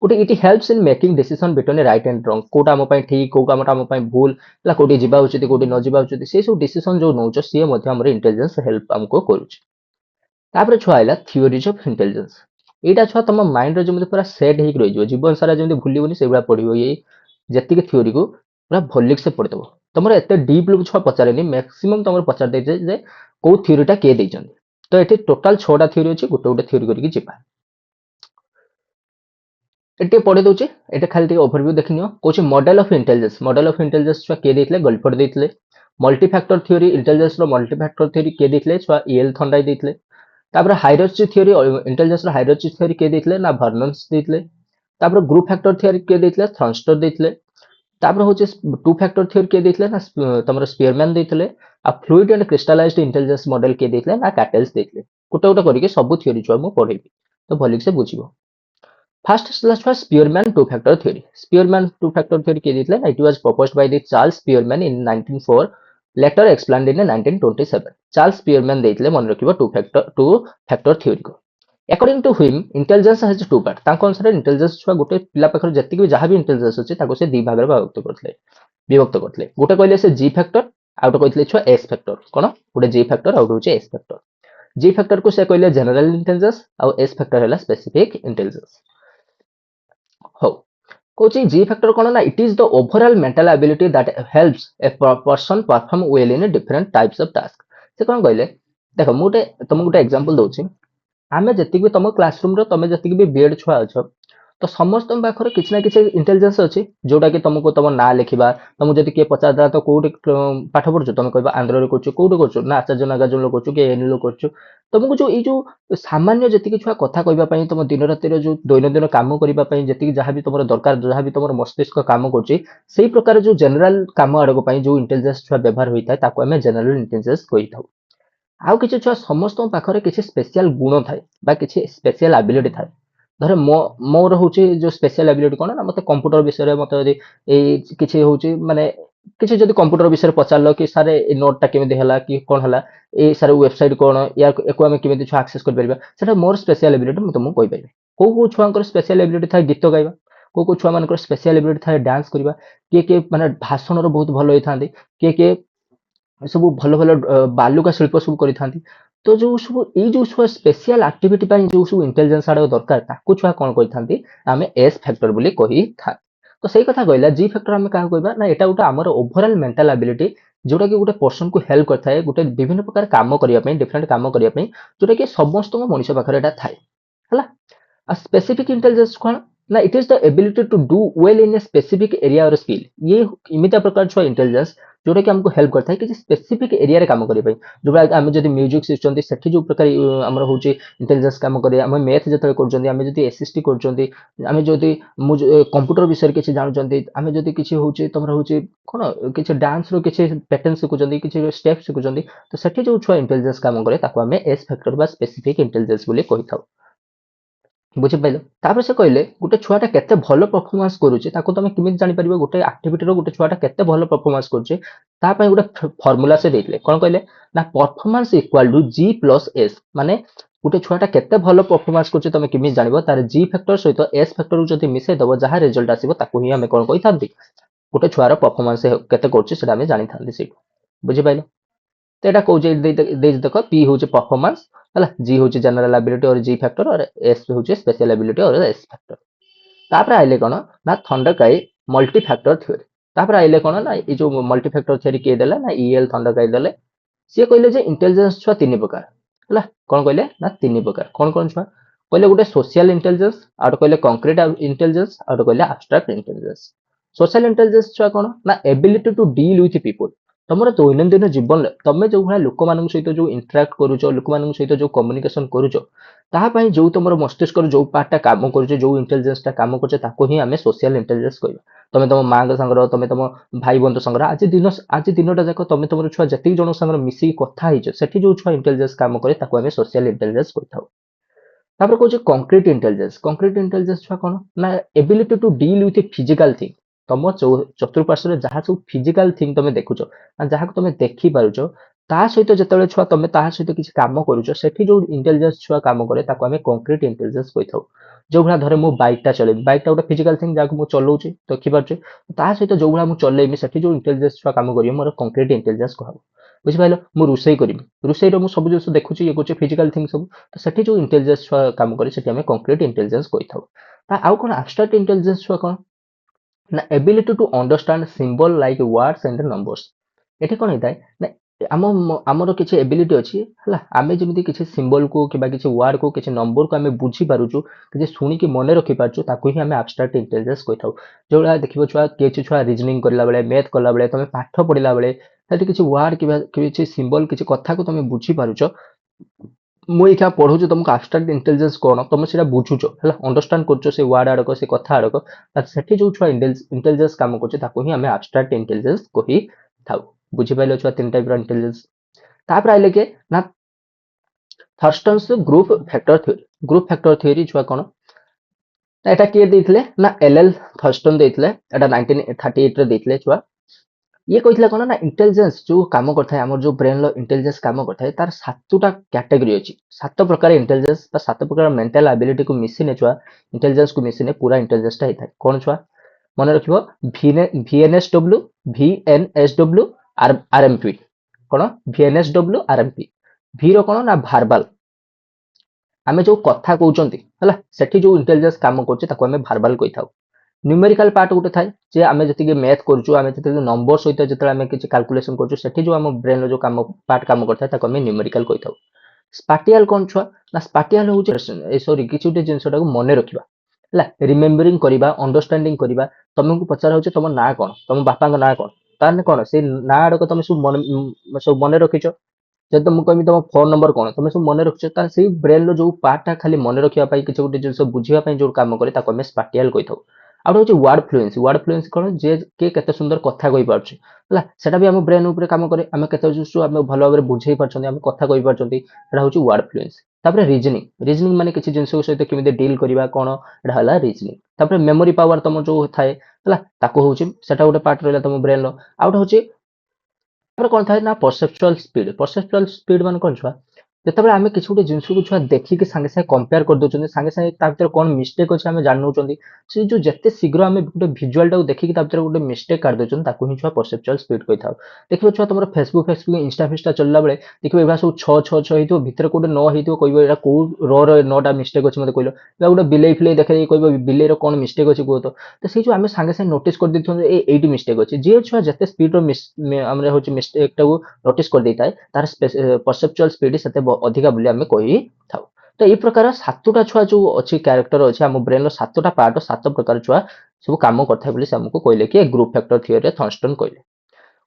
ଗୋଟେ it helps in making decision between right and wrong. କୋଉଟା ଆମ ପାଇଁ ଠିକ, କୋଉ କାମଟା ଆମ ପାଇଁ ଭୁଲ, ହେଲା କୋଉଠି ଯିବା ଉଚିତ, କୋଉଠି ନ ଯିବା ଉଚିତ, ସେଇ ସବୁ ଡିସିସନ ଯୋଉ ନଉଛ, ସିଏ ମଧ୍ୟ ଆମର ଇଣ୍ଟେଲିଜେନ୍ସ ହେଲ୍ପ ଆମକୁ କରୁଛି। ତାପରେ ଛୁଆ ଆଇଲା ଥିଓରିଜ ଅଫ ଇଣ୍ଟେଲିଜେନ୍ସ। ଏଇଟା ଛୁଆ ତମ ମାଇଣ୍ଡରେ ଯେମିତି ପୁରା ସେଟ୍ ହେଇକି ରହିଯିବ, ଜୀବନ ସାରା ଯେମିତି ଭୁଲିବନି ସେଇଭଳିଆ ପଢିବ। ଏଇ ଯେତିକି ଥିଓରିକୁ ପୁରା ଭଲିକ ସେ ପଢିଦବ। ତମର ଏତେ ଡିପ ଲୋକ ଛୁଆ ପଚାରେନି, ମ୍ୟାକ୍ସିମମ୍ ତମର ପଚାରି ଦେଇছে ଯେ କୋଉ ଥିଓରିଟା କିଏ ଦେଇଛନ୍ତି। ତ ଏଠି ଟୋଟାଲ 6ଟା ଥିଓରି ଅଛି, ଗୋଟେ ଗୋଟେ ଥିଓରି କରିକି ଯିବା। ଏଠି ପଢି ଦଉଛି, ଏଠି ଖାଲି ଟିକେ ଓଭରଭ୍ୟू ଦେଖିନିଅ। କହୁଛି model of intelligence. Model of intelligence ଛୁଆ କିଏ ଦେଇଥିଲେ? ଗଲଫୋର୍ଡ ଦେଇଥିଲେ। ମଲ୍ଟିଫ୍ୟାକ୍ଟର ଥିଓରି, ଇଣ୍ଟେଲିଜେନ୍ସର ମଲ୍ଟିଫ୍ୟାକ୍ଟର ଥିଓରି କିଏ ଦେଇଥିଲେ? ଛୁଆ ଇଏଲ ଥଣ୍ଡାଇ ଦେଇଥିଲେ। ତାପରେ ହାଇରାର୍ଚି ଥିଓରି, ଇଣ୍ଟେଲିଜେନ୍ସର ହାଇରାର୍ଚି ଥିଓରି କିଏ ଦେଇଥିଲେ? ନା ଭର୍ନନ୍ସ ଦେଇଥିଲେ। ତାପରେ ଗ୍ରୁପ ଫ୍ୟାକ୍ଟର ଥିଓରି କିଏ ଦେଇଥିଲେ? ଥର୍ନଷ୍ଟର ଦେଇଥିଲେ। ତାପରେ ହଉଛି ଟୁ ଫ୍ୟାକ୍ଟର ଥିଓରି କିଏ ଦେଇଥିଲେ? ନା ତମର ସ୍ପିୟରମ୍ୟାନ ଦେଇଥିଲେ। ଆଉ ଫ୍ଲୁଇଡ ଆଣ୍ଡ କ୍ରିଷ୍ଟାଲାଇଜ୍ଡ ଇଣ୍ଟେଲିଜେନ୍ସ ମଡେଲ କିଏ ଦେଇଥିଲେ? ନା କାଟେଲ୍ସ ଦେଇଥିଲେ। ଗୋଟେ ଗୋଟେ କରିକି ସବୁ ଥିଓରି ଛୁଆ ମୁଁ ପଢେଇବି, ତ ଭଲିକି ସେ ବୁଝିବ। First was Spearman two-factor theory. Spearman two-factor theory किए दिखले, it was proposed by the Charles Spearman in 1904, later explained in 1927. Charles Spearman ଦେଇଥିଲେ ମନେ ରଖିବ two-factor theory को। According to him, intelligence has two parts। ତାଙ୍କ ଅନୁସାରେ intelligence ଛୁଆ ଗୋଟେ ପିଲା ପାଖରେ ଯେତିକି ବି ଯାହା ବି intelligence ଅଛି, ତାକୁ ସେ ଦି ଭାଗରେ ବିଭକ୍ତ କରିଥିଲେ। ଗୋଟେ କହିଲେ ସେ G factor, ଆଉ ଗୋଟେ କହିଥିଲେ ଛୁଆ S factor। କଣ? ଗୋଟେ G factor ଆଉ ଗୋଟେ ହଉଛି S factor। जी फैक्टर को से कहले जनरल इंटेलिजेंस आउ एस फैक्टर है स्पेसिफिक इंटेलिजेंस। हो कौन जी फैक्टर कौन ना it is the overall mental ability that helps a person perform well in different types of task. से कौन कहले देख मुझे तुमको गोटे एग्जांपल दूची आमे जति भी तुम क्लासरूम रो तुम जति भी बीएड छुआ अछ तो समस्त पाखर किसी ना किसी इंटेलिजेंस अच्छी जोटा कि तुमको तुम ना लिखा तुमको जब किए पचार तो कौट पाठ पढ़ु तुम कह आंध्र कर कौट कर ना आचार्य नागार्जुन कर एनएल कर तुमको जो ये जो सामान्य जी छुआ कथा कहवाई तुम दिन रातिर जो दैनंदिन कम करने जी जहाँ भी तुम दरकार जहाँ भी तुम मस्तिष्क कम कर प्रकार जो जेनेल कम आड़क जो इंटेलिजेंस छुआ व्यवहार होता है आम जेनेल इंटेलिजेंस कही था। आउ किसी छुआ समस्त पाखरे किसी स्पेशल गुण थाए बा किसी स्पेशल एबिलिटी थाए धर मोर हूँ जो स्पेशल एबिलिटी कौन ना मत कंप्यूटर विषय मत किसी हूँ माने किसी जब कंप्यूटर विषय पचार कि सारे नोटा केमी है कि कौन है ये सारे वेबसाइट कौन या आम केमी छुआ आक्सेस कर मोर स्पेशल एबिलिटी मुझे तुमको कहीपर कौ कौ छुआ स्पेशल एबिलिटी था गीत गाइबा कौ छुआ मान स्पेशल एबिलिटी था डांस करवा किए किए माने भाषण बहुत भल होता किए किए सब भल भल बालुका शिल्प सब करिथांती तो जो सब ये जो छुआ स्पेशल एक्टिविटी जो सब इंटेलिजेंस आड़ दरकार ताकू छुआ कौन कही आम एस फैक्टर बोली कही था। तो सही कथा कहला जी फैक्टर आम क्या कहबा ना एटा गोटे आमर ओवरऑल मेंटल एबिलिटी जोटा कि गोटे पर्सन को हेल्प करता है गोटे विभिन्न प्रकार काम करने डिफरेंट काम करने जोटा कि समस्त मनुष्य पाखे एटा थाए है। A specific intelligence कौन ना it is the ability to do well in a specific area और स्किल ये इमिता प्रकार छुआ इंटेलिजेंस जोटा कि हमको हेल्प करता है किसी स्पेसिफिक एरिया रे काम करबे जो आम जदि म्यूजिक सिखचंती सेठी जो प्रकार हमर होची इंटेलिजेंस काम करे हम मैथ जतले करचंती हम जदि एसएसटी करचंती हम जदि कंप्यूटर विषय किछि जानचंती हम जदि किछि होची तमरा होची कोन किछि डांस रो किछि पैटर्न सिखुचंती किछि स्टेप सिखुचंती तो सेठी जो छुआ इंटेलिजेंस काम करे ताको हमें एस फैक्टर बा स्पेसिफिक इंटेलिजेंस बोली कहि थाउ। बुझिपाइल तापर से कहले गोटे छुआटा केते भल परफॉर्मेंस करूचे ताको तमे किमित जानि परिबो गोटे एक्टिविटी रो गोटे छुआटा केते भल परफॉर्मेंस करूचे ता पय गोटे फार्मूला से देइले कोन कहले ना performance equal to G plus S माने गोटे छुआटा केते भल परफॉर्मेंस करूचे तमे किमित जानिबो तार जी फैक्टर सहित एस फैक्टर को जदि मिसे दबो जहा रिजल्ट आसीबो ताको ही हमें कोन कहि थांती गोटे छुआर परफॉर्मेंस केते करूचे सेटा हमें जानि थांती सेट। बुझिपाइल तो यहाँ कौन देख पी हूँ परफॉर्मेंस है जी हूँ जनरल एबिलिटी और जी फैक्टर और एस हूँ स्पेशल एबिलिटी और एस फैक्टर। तापर आइले कौन ना थंडरकाई मल्टी फैक्टर थ्योरी तापर आइले कौन ना ये जो मल्टी फैक्टर थ्योरी किए देला ना ईएल थंडरकाई देले सी कहले जे इंटेलिजेंस छुआ तीन प्रकार है कौन कहले ना तीन प्रकार कौन कौन छुआ कहले गोटे सोशल इंटेलिजेंस आउट कहले कंक्रीट इंटेलिजेंस आउट कहले एब्स्ट्रैक्ट इंटेलिजेंस। सोशल इंटेलिजेंस छुआ कौन ना ability to deal with people तुम दैनंदिन जीवन तुम जो भाई लोक मान सहित जो इंटराक्ट करुच लोक मान सहित जो कम्युनिकेशन करुच तापाई जो तुम मस्तिष्क जो पार्टा काम कर जो इंटेलिजेंसटा काम कर ही आम सोशल इंटेलिजेंस कहवा तुम तुम माँ संग तुम तुम भाई बंधु संग आज दिनटा जाक तुम तुम छुआ जी जन संग मिसिक कथा से जो छुआ इंटेलिजेंस काम करे सोशल इंटेलिजेंस कही तापर कौन कंक्रीट इंटेलिजेंस छुआ कौन ना ability to deal with physical thing तुम चतुर्पार्श्व जहाँ सब फिजिकल थिंग तुम देखुच जहाँ तुम देखी पारुच ता सहित जिते छुआ तुम ता सहित किसी काम करुच सेठी जो इंटेलिजेंस छुआ काम करे ताको आमे कंक्रीट इंटेलिजेंस कही थाउ। जो भाया धरे मु बाइकटा चलेबी बाइकटा गोटे फिजिकल थिंग जहाँ मुझे चलाऊँगी देखी पार्चे ता सहित जो भाया मुझे चलेबी सेठी जो इंटेलिजेंस छुआ काम करेंगे मोर कंक्रीट इंटेलिजेंस कह बुझिपाल मु रोसई करी रोसई सब जिन देखुची ये करुचे फिजिकल थिंग सब तो सेठी जो इंटेलिजेंस छुआ काम करे सेठी आमे कंक्रीट इंटेलिजेंस कही थाउ। आउ कौन एब्स्ट्रैक्ट इंटेलिजेंस छुआ कौन ना ability to understand symbol like words and numbers एठी कोन होता है ना आम आमर किसी एबिलिटी अच्छी है आम जमी किसी सिंबल को कि किसी वर्ड को किसी नंबर को आम बुझी पार्चु कि शुणिकी मन रखी पार्चु ताकू ही आम एब्स्ट्रैक्ट इंटेलिजेंस कही था। जो भाया देख छुआ किसी छुआ रिजनिंग करला बेले मैथ कला बेले तुम पाठ पढ़ला बेले किसी वर्ड कि सिंबल किसी कथा को तुम बुझी पारुच मुझे पढ़ू तुमको एब्स्ट्रैक्ट इंटेलिजेंस कौन तुम से बुझुच है अंडरस्टैंड कर से वर्ड आड़क से कथा आड़क से जो छुआ इंटेलिजेंस काम कर आम एब्स्ट्रैक्ट इंटेलिजेंस कही था। बुझिपारे छुआ तीन टाइप इंटेलिजेंस। तापर आइले के ना थर्स्टन्स ग्रुप फैक्टर थ्योरी छुआ कौन ना एटा किए देथिले ना एलएल थर्स्टन देथिले एटा 1938 रे देथिले छुआ ये कहते कौन ना इंटेलिजेंस जो काम करता है जो ब्रेन इंटेलिजेंस काम करता है तार सातटा कैटेगरी अच्छी सात प्रकार इंटेलिजेंस सात प्रकार मेंटल एबिलिटी को मिसिने छुआ इंटेलिजेंस को मिसिने पूरा इंटेलिजेंसटा होता है कौन छुआ मन रखिबो VNSW VNSW RMP कौन VNSW RMP ଭି ର କଣ ନା ଭାର୍ବାଲ, ଆମେ ଯୋଉ କଥା କହୁଛନ୍ତି ହେଲା ସେଠି ଯୋଉ ଇଣ୍ଟେଲିଜେନ୍ସ କାମ କରୁଛି ତାକୁ ଆମେ ଭାର୍ବାଲ କହିଥାଉ। ନ୍ୟୁମେରିକାଲ ପାର୍ଟ ଗୋଟେ ଥାଏ ଯେ ଆମେ ଯେତିକି ମ୍ୟାଥ କରୁଛୁ, ଆମେ ଯେତିକି ନମ୍ବର ସହିତ ଯେତେବେଳେ ଆମେ କିଛି କ୍ୟାଲକୁଲେସନ କରୁଛୁ ସେଠି ଯୋଉ ଆମ ବ୍ରେନର ଯୋଉ କାମ ପାର୍ଟ କାମ କରିଥାଏ ତାକୁ ଆମେ ନ୍ୟୁମେରିକାଲ କହିଥାଉ। ସ୍ପାଟିଆଲ କଣ ଛୁଆ ନା ସ୍ପାଟିଆଲ ହଉଛି ସରି କିଛି ଗୋଟେ ଜିନିଷଟାକୁ ମନେ ରଖିବା ହେଲା, ରିମେମ୍ବରିଂ କରିବା, ଅଣ୍ଡରଷ୍ଟାଣ୍ଡିଂ କରିବା। ତମକୁ ପଚରା ହଉଛି ତମ ନାଁ କଣ, ତମ ବାପାଙ୍କ ନାଁ କଣ, ତାହେଲେ କଣ ସେଇ ନାଁ ଆଡକୁ ତମେ ସବୁ ମନେ ରଖିଛ। ଯଦି ତମକୁ କହିବି ତମ ଫୋନ ନମ୍ବର କଣ, ତମେ ସବୁ ମନେ ରଖିଛ, ତାହେଲେ ସେଇ ବ୍ରେନର ଯୋଉ ପାର୍ଟଟା ଖାଲି ମନେ ରଖିବା ପାଇଁ କିଛି ଗୋଟେ ଜିନିଷ ବୁଝିବା ପାଇଁ ଯୋଉ କାମ କରେ ତାକୁ ଆମେ ସ୍ପାଟିଆଲ କହିଥାଉ। ଆଉ ଗୋଟେ ହଉଛି ୱାର୍ଡ ଫ୍ଲୁଏନ୍ସି। ୱାର୍ଡ ଫ୍ଲୁଏନ୍ସି କଣ, ଯେ କିଏ କେତେ ସୁନ୍ଦର କଥା କହିପାରୁଛି ହେଲା, ସେଟା ବି ଆମ ବ୍ରେନ ଉପରେ କାମ କରେ। ଆମେ କେତେ ଜିନିଷ ଆମେ ଭଲ ଭାବରେ ବୁଝେଇ ପାରୁଛନ୍ତି, ଆମେ କଥା କହିପାରୁଛନ୍ତି, ସେଟା ହଉଛି ୱାର୍ଡ ଫ୍ଲୁଏନ୍ସି। ତାପରେ ରିଜନିଂ। ରିଜନିଂ ମାନେ କିଛି ଜିନିଷ ସହିତ କେମିତି ଡିଲ୍ କରିବା କଣ, ଏଟା ହେଲା ରିଜନିଂ। ତାପରେ ମେମୋରି ପାୱାର ତମ ଯୋଉ ଥାଏ ହେଲା, ତାକୁ ହଉଛି ସେଟା ଗୋଟେ ପାର୍ଟ ରହିଲା ତମ ବ୍ରେନର। ଆଉ ଗୋଟେ ହଉଛି ତାପରେ କଣ ଥାଏ ନା ପରସେପଚୁଆଲ ସ୍ପିଡ। ପରସେପଚୁଆଲ ସ୍ପିଡ ମାନେ କଣ ଛୁଆ, ଯେତେବେଳେ ଆମେ କିଛି ଗୋଟେ ଜିନିଷକୁ ଛୁଆ ଦେଖିକି ସାଙ୍ଗେ ସାଙ୍ଗେ କମ୍ପେୟାର କରିଦଉଛନ୍ତି, ସାଙ୍ଗେ ସାଙ୍ଗେ ତା ଭିତରେ କଣ ମିଷ୍ଟେକ୍ ଅଛି ଆମେ ଜାଣି ନେଉଛନ୍ତି। ସେ ଯୋଉ ଯେତେ ଶୀଘ୍ର ଆମେ ଗୋଟେ ଭିଜୁଆଲଟାକୁ ଦେଖିକି ତା ଭିତରେ ଗୋଟେ ମିଷ୍ଟେକ୍ କାଢି ଦଉଛନ୍ତି ତାକୁ ହିଁ ଛୁଆ ପରସେପଚୁଆଲ ସ୍ପିଡ କହିଥାଉ। ଦେଖିବ ଛୁଆ ତମର ଫେସବୁକ୍ ଇନଷ୍ଟା ଫିନଷ୍ଟା ଚଲିଲା ବେଳେ ଦେଖିବ ଏଗୁଡ଼ା ସବୁ ଛଅ ଛଅ ଛଅ ହେଇଥିବ, ଭିତରେ କୋଉଟେ ନ ହେଇଥିବ, କହିବ ଏଇଟା କୋଉ ର ନଟା ମିଷ୍ଟେକ୍ ଅଛି ମତେ କହିଲ। ବା ଗୋଟେ ବିଲେଇ ଫିଲେଇ ଦେଖେଇ କହିବ ବିଲେଇର କଣ ମିଷ୍ଟେକ୍ ଅଛି କୁହ ତ ସେଇ ଯୋଉ ଆମେ ସାଙ୍ଗେ ସାଙ୍ଗେ ନୋଟିସ୍ କରିଦେଇଥିବ ଏଇଠି ମିଷ୍ଟେକ୍ ଅଛି। ଯିଏ ଛୁଆ ଯେତେ ସ୍ପିଡର ଆମର ହଉଛି ମିଷ୍ଟେକ୍ଟାକୁ ନୋଟିସ୍ କରିଦେଇଥାଏ ତାର ପରସେପଚୁଆଲ ସ୍ପିଡ ସେତେ ଅଧିକା ବୋଲି ଆମେ କହିଥାଉ। ତ ଏଇ ପ୍ରକାର ସାତଟା ଛୁଆ ଯୋଉ ଅଛି କ୍ୟାରେକ୍ଟର ଅଛି ଆମ ବ୍ରେନର, ସାତଟା ପାର୍ଟ, ସାତ ପ୍ରକାର ଛୁଆ ସବୁ କାମ କରିଥାଏ ବୋଲି ସେ ଆମକୁ କହିଲେ କି ଗ୍ରୁପ ଫ୍ୟାକ୍ଟର ଥିଓରିରେ ଥର୍ନଷ୍ଟନ୍ କହିଲେ।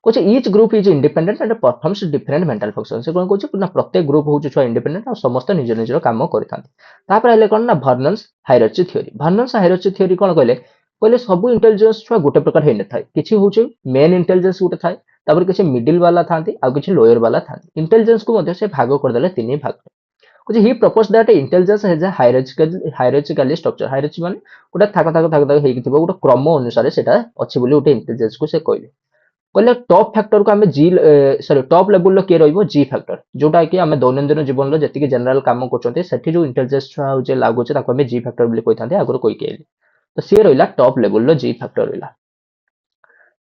କହୁଛି each group is independent and performs different mental function. ସେ କଣ କହୁଛି ନା ପ୍ରତ୍ୟେକ ଗ୍ରୁପ ହଉଛି ଛୁଆ ଇଣ୍ଡିପେଣ୍ଡେଣ୍ଟ ଆଉ ସମସ୍ତେ ନିଜ ନିଜର କାମ କରିଥାନ୍ତି। ତାପରେ ହେଲେ କଣ ନା ଭର୍ନନ୍ସ ହାଇରାର୍ଚି ଥିଓରି। ଭର୍ନନ୍ସ ହାଇରାର୍ଚି ଥିଓରି କଣ କହିଲେ, କହିଲେ ସବୁ ଇଣ୍ଟେଲିଜେନ୍ସ ଛୁଆ ଗୋଟେ ପ୍ରକାର ହେଇନଥାଏ। କିଛି ହଉଛି ମେନ୍ ଇଣ୍ଟେଲିଜେନ୍ସ ଗୋଟେ ଥାଏ, ତାପରେ କିଛି ମିଡିଲ ବାଲା ଥାନ୍ତି, ଆଉ କିଛି ଲୋୟର ବାଲା ଥାନ୍ତି। ଇଣ୍ଟେଲିଜେନ୍ସକୁ ମଧ୍ୟ ସେ ଭାଗ କରିଦେଲେ ତିନି ଭାଗ। କହୁଛି he propose that intelligence has a hierarchically structure. Hierarchy ମାନେ ଗୋଟେ ଥାକ ଥାକ ଥାକ ଥାକ ହେଇକି ଥିବ, ଗୋଟେ କ୍ରମ ଅନୁସାରେ ସେଟା ଅଛି ବୋଲି ଗୋଟେ ଇଣ୍ଟେଲିଜେନ୍ସକୁ ସେ କହିଲେ। କହିଲେ ଟପ୍ ଫ୍ୟାକ୍ଟରକୁ ଆମେ ଟପ୍ ଲେବୁଲର କିଏ ରହିବ, ଜି ଫ୍ୟାକ୍ଟର, ଯୋଉଟା କି ଆମେ ଦୈନନ୍ଦିନ ଜୀବନର ଯେତିକି ଜେନେରାଲ କାମ କରୁଛନ୍ତି ସେଠି ଯୋଉ ଇଣ୍ଟେଲିଜେନ୍ସ ଛୁଆ ହଉଛି ଲାଗୁଛି ତାକୁ ଆମେ ଜି ଫ୍ୟାକ୍ଟର ବୋଲି କହିଥାନ୍ତି, ଆଗରୁ କହିକି ଆଇଲି। ତ ସିଏ ରହିଲା ଟପ୍ ଲେବୁଲର ଜି ଫ୍ୟାକ୍ଟର ରହିଲା।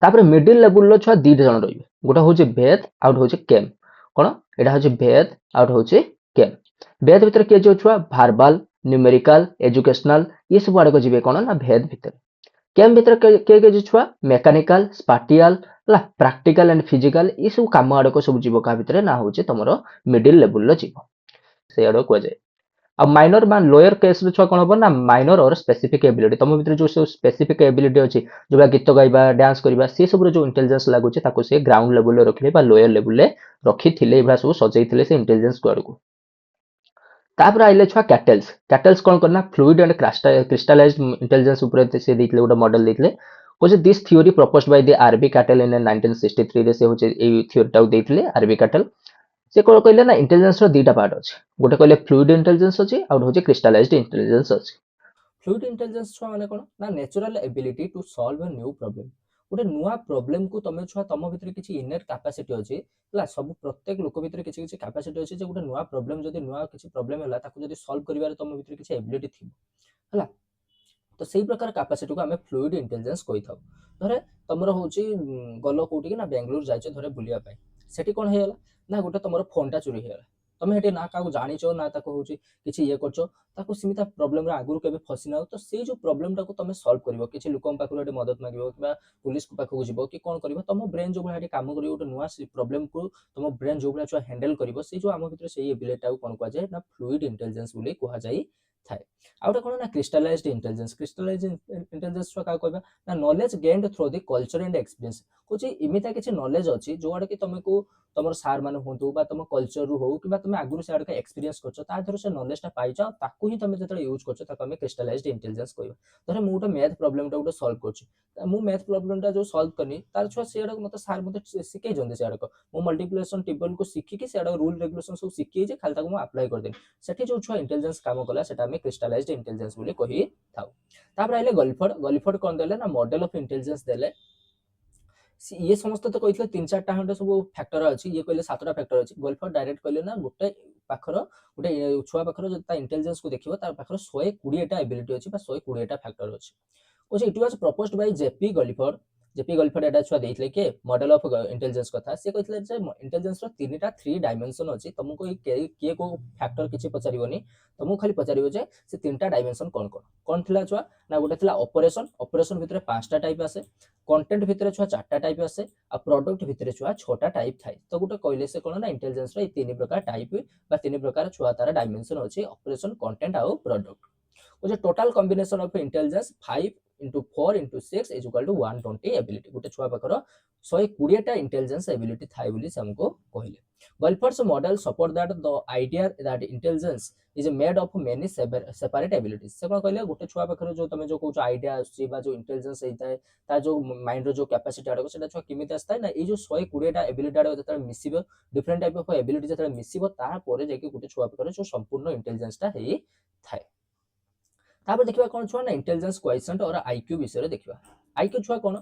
ତାପରେ ମିଡିଲ ଲେବୁଲର ଛୁଆ ଦିଟା ଜଣ ରହିବେ, ଗୋଟେ ହଉଛି ବେଥ୍ ଆଉ ଗୋଟେ ହଉଛି କେମ୍। କଣ ଏଇଟା ହଉଛି ବେଥ୍ ଆଉ ଗୋଟେ ହଉଛି କେମ୍। ବେଥ୍ ଭିତରେ କିଏ ଯିବ ଛୁଆ, ଭାର୍ବାଲ, ନ୍ୟୁମେରିକାଲ, ଏଜୁକେସନାଲ, ଇଏ ସବୁ ଆଡକୁ ଯିବେ କଣ ନା ଭେଦ୍ ଭିତରେ। କେମ୍ ଭିତରେ କିଏ କିଏ ଛୁଆ, ମେକାନିକାଲ, ସ୍ପାଟିଆଲ ହେଲା, ପ୍ରାକ୍ଟିକାଲ ଆଣ୍ଡ ଫିଜିକାଲ, ଏ ସବୁ କାମ ଆଡକୁ ସବୁ ଯିବ କାହା ଭିତରେ ନା ହଉଛି ତମର ମିଡିଲ ଲେବୁଲର ଯିବ, ସେଇ ଆଡକୁ କୁହାଯାଏ। ଆଉ ମାଇନର ବା ଲୋୟର କେସର ଛୁଆ କଣ ହବ ନା ମାଇନର ଅର ସ୍ପେସିଫିକ ଏବିଲିଟି। ତମ ଭିତରେ ଯୋଉ ସବୁ ସ୍ପେସିଫିକ ଏବିଲିଟି ଅଛି, ଯୋଉଟା ଗୀତ ଗାଇବା, ଡ୍ୟାନ୍ସ କରିବା, ସେ ସବୁର ଯୋଉ ଇଣ୍ଟେଲିଜେନ୍ସ ଲାଗୁଛି ତାକୁ ସେ ଗ୍ରାଉଣ୍ଡ ଲେବୁଲରେ ରଖିଲେ ବା ଲୋୟର ଲେବୁଲରେ ରଖିଥିଲେ, ଏଇଭଳିଆ ସବୁ ସଜେଇଥିଲେ ସେ ଇଣ୍ଟେଲିଜେନ୍ସ ଆଡକୁ। ତାପରେ ଆଇଲେ ଛୁଆ କ୍ୟାଟେଲ୍ସ। କ୍ୟାଟେଲ୍ସ କଣ କରେ ନା ଫ୍ଲୁଇଡ ଆଣ୍ଡ କ୍ରିଷ୍ଟାଲାଇଜ୍ଡ ଇଣ୍ଟେଲିଜେନ୍ସ ଉପରେ ସେ ଦେଇଥିଲେ ଗୋଟେ ମଡେଲ ଦେଇଥିଲେ। କହୁଛି this theory proposed by the R B Cattell in 1963 ରେ ସେ ହଉଛି ଏଇ ଥିଓରିଟାକୁ ଦେଇଥିଲେ ଆରବି କ୍ୟାଟେଲ। ସେ କଣ କହିଲେ ନା ଇଣ୍ଟେଲିଜେନ୍ସର ଦିଟା ପାର୍ଟ ଅଛି, ଗୋଟେ କହିଲେ ଫ୍ଲୁଇଡ ଇଣ୍ଟେଲିଜେନ୍ସ ଅଛି, ଆଉ ଗୋଟେ ହଉଛି କ୍ରିଷ୍ଟାଲାଇଜ୍ଡ ଇଣ୍ଟେଲିଜେନ୍ସ ଅଛି। ଫ୍ଲୁଇଡ ଇଣ୍ଟେଲିଜେନ୍ସ ଛୁଆ ମାନେ କଣ ନା natural ability to solve a new problem. ଗୋଟେ ନୂଆ ପ୍ରୋବ୍ଲେମକୁ ତମେ ଛୁଆ ତମ ଭିତରେ କିଛି ଇନେଟ୍ କାପାସିଟି ଅଛି ହେଲା, ସବୁ ପ୍ରତ୍ୟେକ ଲୋକ ଭିତରେ କିଛି କିଛି କାପାସିଟି ଅଛି ଯେ ଗୋଟେ ନୂଆ ପ୍ରୋବ୍ଲେମ ଯଦି ନୂଆ କିଛି ପ୍ରୋବ୍ଲେମ ହେଲା ତାକୁ ଯଦି ସଲ୍ଭ କରିବାରେ ତମ ଭିତରେ କିଛି ଏବିଲିଟି ଥିବ ହେଲା, ତ ସେଇ ପ୍ରକାର କାପାସିଟିକୁ ଆମେ ଫ୍ଲୁଇଡ ଇଣ୍ଟେଲିଜେନ୍ସ କହିଥାଉ। ଧରେ ତମର ହଉଛି ଗଲ କୋଉଠିକି ନା ବେଙ୍ଗଲୋର ଯାଇଛ ଧରେ ବୁଲିବା ପାଇଁ, ସେଠି କଣ ହେଇଗଲା ନା ଗୋଟେ ତମର ଫୋନଟା ଚୋରି ହେଇଗଲା। ତମେ ସେଠି ନା କାହାକୁ ଜାଣିଛ ନା ତାକୁ ହଉଛି କିଛି ଇଏ କରୁଛ, ତାକୁ ସେମିତି ପ୍ରୋବ୍ଲେମରେ ଆଗରୁ କେବେ ଫସିନାଉ, ତ ସେଇ ଯୋଉ ପ୍ରୋବ୍ଲେମଟାକୁ ତମେ ସଲ୍ଭ କରିବ, କିଛି ଲୋକଙ୍କ ପାଖରୁ ଏଠି ମଦତ ମାଗିବ କିମ୍ବା ପୁଲିସ ପାଖକୁ ଯିବ କି କଣ କରିବ, ତମ ବ୍ରେନ ଯୋଉ ଭଳିଆ ଏଠି କାମ କରିବ, ଗୋଟେ ନୂଆ ପ୍ରୋବ୍ଲେମକୁ ତମ ବ୍ରେନ ଯୋଉ ଭଳିଆ ଛୁଆ ହ୍ୟାଣ୍ଡେଲ କରିବ, ସେଇ ଯୋଉ ଆମ ଭିତରେ ସେଇ ଏବିଲିଟିଟାକୁ କଣ କୁହାଯାଏ ନା ଫ୍ଲୁଇଡ ଇଣ୍ଟେଲିଜେନ୍ସ ବୋଲି କୁହାଯାଇଥାଏ। ଆଉ ଗୋଟେ କଣ ନା କ୍ରିଷ୍ଟାଲାଇଜ୍ଡ ଇଣ୍ଟେଲିଜେନ୍ସ। କ୍ରିଷ୍ଟାଲାଇଜ୍ଡ ଇଣ୍ଟେଲିଜେନ୍ସ ଛୁଆ କାହାକୁ କହିବା ନା knowledge gained through the culture and experience. କହୁଛି ଏମିତିଆ କିଛି ନଲେଜ ଅଛି ଯୋଉଟା କି ତମକୁ ତମର ସାର୍ ମାନେ ହୁଅନ୍ତୁ ବା ତମ କଲଚରରୁ ହଉ କିମ୍ବା ତମେ ଆଗରୁ ସେଆଡକୁ ଏକ୍ସପିରିଏନ୍ସ କରୁଛ, ତା ଦେହରୁ ସେ ନଲେଜଟା ପାଇଛ, ଆଉ ତାକୁ ହିଁ ତମେ ଯେତେବେଳେ ୟୁଜ୍ କରୁଛ ତାକୁ ଆମେ କ୍ରିଷ୍ଟାଲାଇଜ୍ଡ ଇଣ୍ଟେଲିଜେନ୍ସ କହିବା। ଧର ମୁଁ ଗୋଟେ ମ୍ୟାଥ ପ୍ରୋବ୍ଲେମଟା ଗୋଟେ ସଲ୍ଭ କରୁଛି, ମୁଁ ମ୍ୟାଥ ପ୍ରୋବ୍ଲେମଟା ଯୋଉ ସଲ୍ଭ କଲି ତାର ଛୁଆ ସେଆଡକୁ ମତେ ସାର୍ ମତେ ଶିଖେଇଛନ୍ତି, ସେଆଡକୁ ମୁଁ ମଲ୍ଟିପ୍ଲିକେସନ ଟେବଲକୁ ଶିଖିକି ସେଆଡକୁ ରୁଲ ରେଗୁଲେସନ ସବୁ ଶିଖିଯାଇଛି, ଖାଲି ତାକୁ ମୁଁ ଆପ୍ଲାଏ କରିଦେଲି। ସେଠି ଯୋଉ ଛୁଆ ଇଣ୍ଟେଲିଜେନ୍ସ କାମ କଲା ସେଟା ଆମେ କ୍ରିଷ୍ଟାଲାଇଜ୍ଡ ଇଣ୍ଟେଲିଜେନ୍ସ ବୋଲି କହିଥାଉ। ତାପରେ ଆଇଲେ ଗଲିଫର୍ଡ। ଗଲିଫର୍ଡ କଣ ଦେଲେ ନା ମଡେଲ ଅଫ ଇଣ୍ଟେଲିଜେନ୍ସ ଦେଲେ। ଇଏ ସମସ୍ତେ ତ କହିଥିଲେ ତିନି ଚାରିଟା ଖଣ୍ଡେ ସବୁ ଫ୍ୟାକ୍ଟର ଅଛି, ଇଏ କହିଲେ ସାତଟା ଫ୍ୟାକ୍ଟର ଅଛି। ଗଲିଫର୍ଡ ଡାଇରେକ୍ଟ କହିଲେ ନା ଗୋଟେ ପାଖର ଗୋଟେ ଛୁଆ ପାଖର ଯଦି ତା ଇଣ୍ଟେଲିଜେନ୍ସକୁ ଦେଖିବ ତା ପାଖରେ 120ଟା ଏବିଲିଟି ଅଛି ବା 120ଟା ଫ୍ୟାକ୍ଟର ଅଛି। ଇଟ୍ ୱାଜ ପ୍ରପୋଜ୍ଡ ବାଇ ଜେପି ଗଲିଫର୍ଡ जेपी गल्फर्ड एटा छुआ देइथिले के मॉडल ऑफ इंटेलिजेंस कथा से कहिथिले जे इंटेलिजेंस रो तीनटा 3 डायमेंशन अछि तुमको के को फैक्टर किछि पचारिबोनी तुमको खाली पचारिबो जे से तीनटा डायमेंशन कोन थिला छुआ ना गोटे थिला ऑपरेशन ऑपरेशन भितरे पांचटा टाइप आसे कंटेंट भितरे छुआ चारटा टाइप आसे आ प्रोडक्ट भितरे छुआ छटा टाइप थाए तो गोटे कहले से कोन ना इंटेलिजेंस रो तीन प्रकार टाइप बा तीन प्रकार छुआ तारा डायमेंशन अछि ऑपरेशन कंटेंट आ प्रोडक्ट जो total combination of intelligence 5 into 4 into 6 is equal to 120 ability गोटे छुआ पाखर 120 टा इंटेलिजेंस एबिलिटी थाए बोली से हमको कहले Guilford's model support that the idea that intelligence is made of many separate abilities से कोन कहले गोटे छुआ पाखर जो तमे जो कहू आइडिया आसी बा जो इंटेलिजेंस हेताय ता जो माइंड रो जो कैपेसिटी आडो सेटा छुआ किमित आस्ताय ना ए जो 120 टा एबिलिटी आडो जतरा मिसिबो डिफरेंट टाइप ऑफ एबिलिटी जतरा मिसिबो ता परे जे कि गोटे छुआ पाखर जो संपूर्ण इंटेलिजेंस ता हेई थाए तापर देखिबा कोन छुआ ना इंटेलिजेंस क्वोशिएंट और आईक्यू विषय रे देखिबा आईक्यू छुआ कोन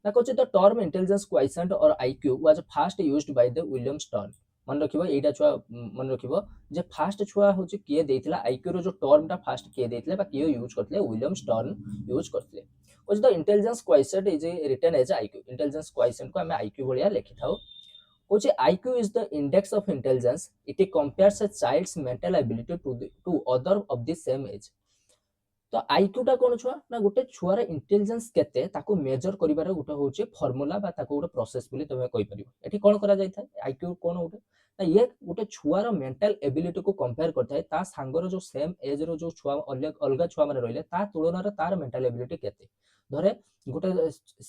ना कहछि द टर्म इंटेलिजेंस क्वोशिएंट और IQ was first used by the William stern मन रखिबो एटा छुआ मन रखिबो जे फर्स्ट छुआ होछि किए देथिला आईक्यू रो जो टर्म टा फर्स्ट किए देथिले बा किए यूज करथिले विलियम स्टर्न यूज करथिले कहछि the intelligence quotient is written as IQ intelligence quotient को हमें आईक्यू भलिया लिखि थाउ कहछि IQ is the index of intelligence it compares a child's mental ability to other of the same age तो IQ टा कोन छुआ ना गोटे छुआर इंटेलिजेंस केते ताको मेजर करिवार गोटे होचे फार्मूला बा ताको गोटे प्रोसेस बोली तमे कहि परिबो एठी कोन करा जाय थाय आईक्यू कोन गोटे ना ये गोटे छुआर मेंटल एबिलिटी को कंपेयर करथाय ता सांगर जो सेम एज रो जो छुआ अलग छुआ माने रहले ता तुलना रे तार मेंटल एबिलिटी केते धरे गोटे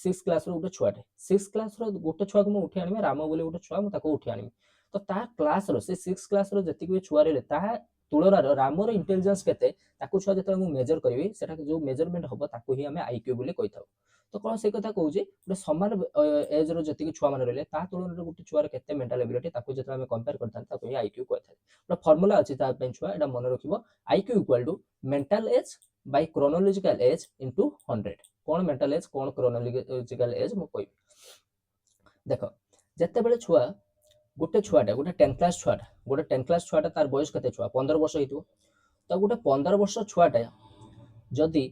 6 क्लास रो गोटे छुआटे 6 क्लास रो गोटे छुआ को म उठी आनिमे राम बोली गोटे छुआ म ताको उठी आनिमे तो ता क्लास रो से 6 क्लास रो जति भी छुआ रहले ता तुलना रो राम रो इंटेलिजेंस केते ताकू छुआ जते मु मेजर करबी सेटा जो मेजरमेंट हबो ताकू ही हमें आईक्यू बोली कहिथाउ तो कोन से कथा कहूची गोटे समान एज रो जति छुआ माने रहले ता तुलना रो गोटे छुआ रे केते मेंटल एबिलिटी ताकू जते हमें कंपेयर करथान ताकू ही आईक्यू कहथाय तो फार्मूला अछि ता पे छुआ एटा मन रखिबो IQ equal to mental age by chronological age into 100 कोन मेंटल एज कोन क्रोनोलॉजिकल एज मु कहबी देखो जते बेले छुआ गोटे छुआटा गोटे 10 क्लास छुआटा गोटे 10 क्लास छुआटा तार बयस कते छुआ 15 वर्ष हेतु तो गोटे 15 वर्ष छुआटा जदि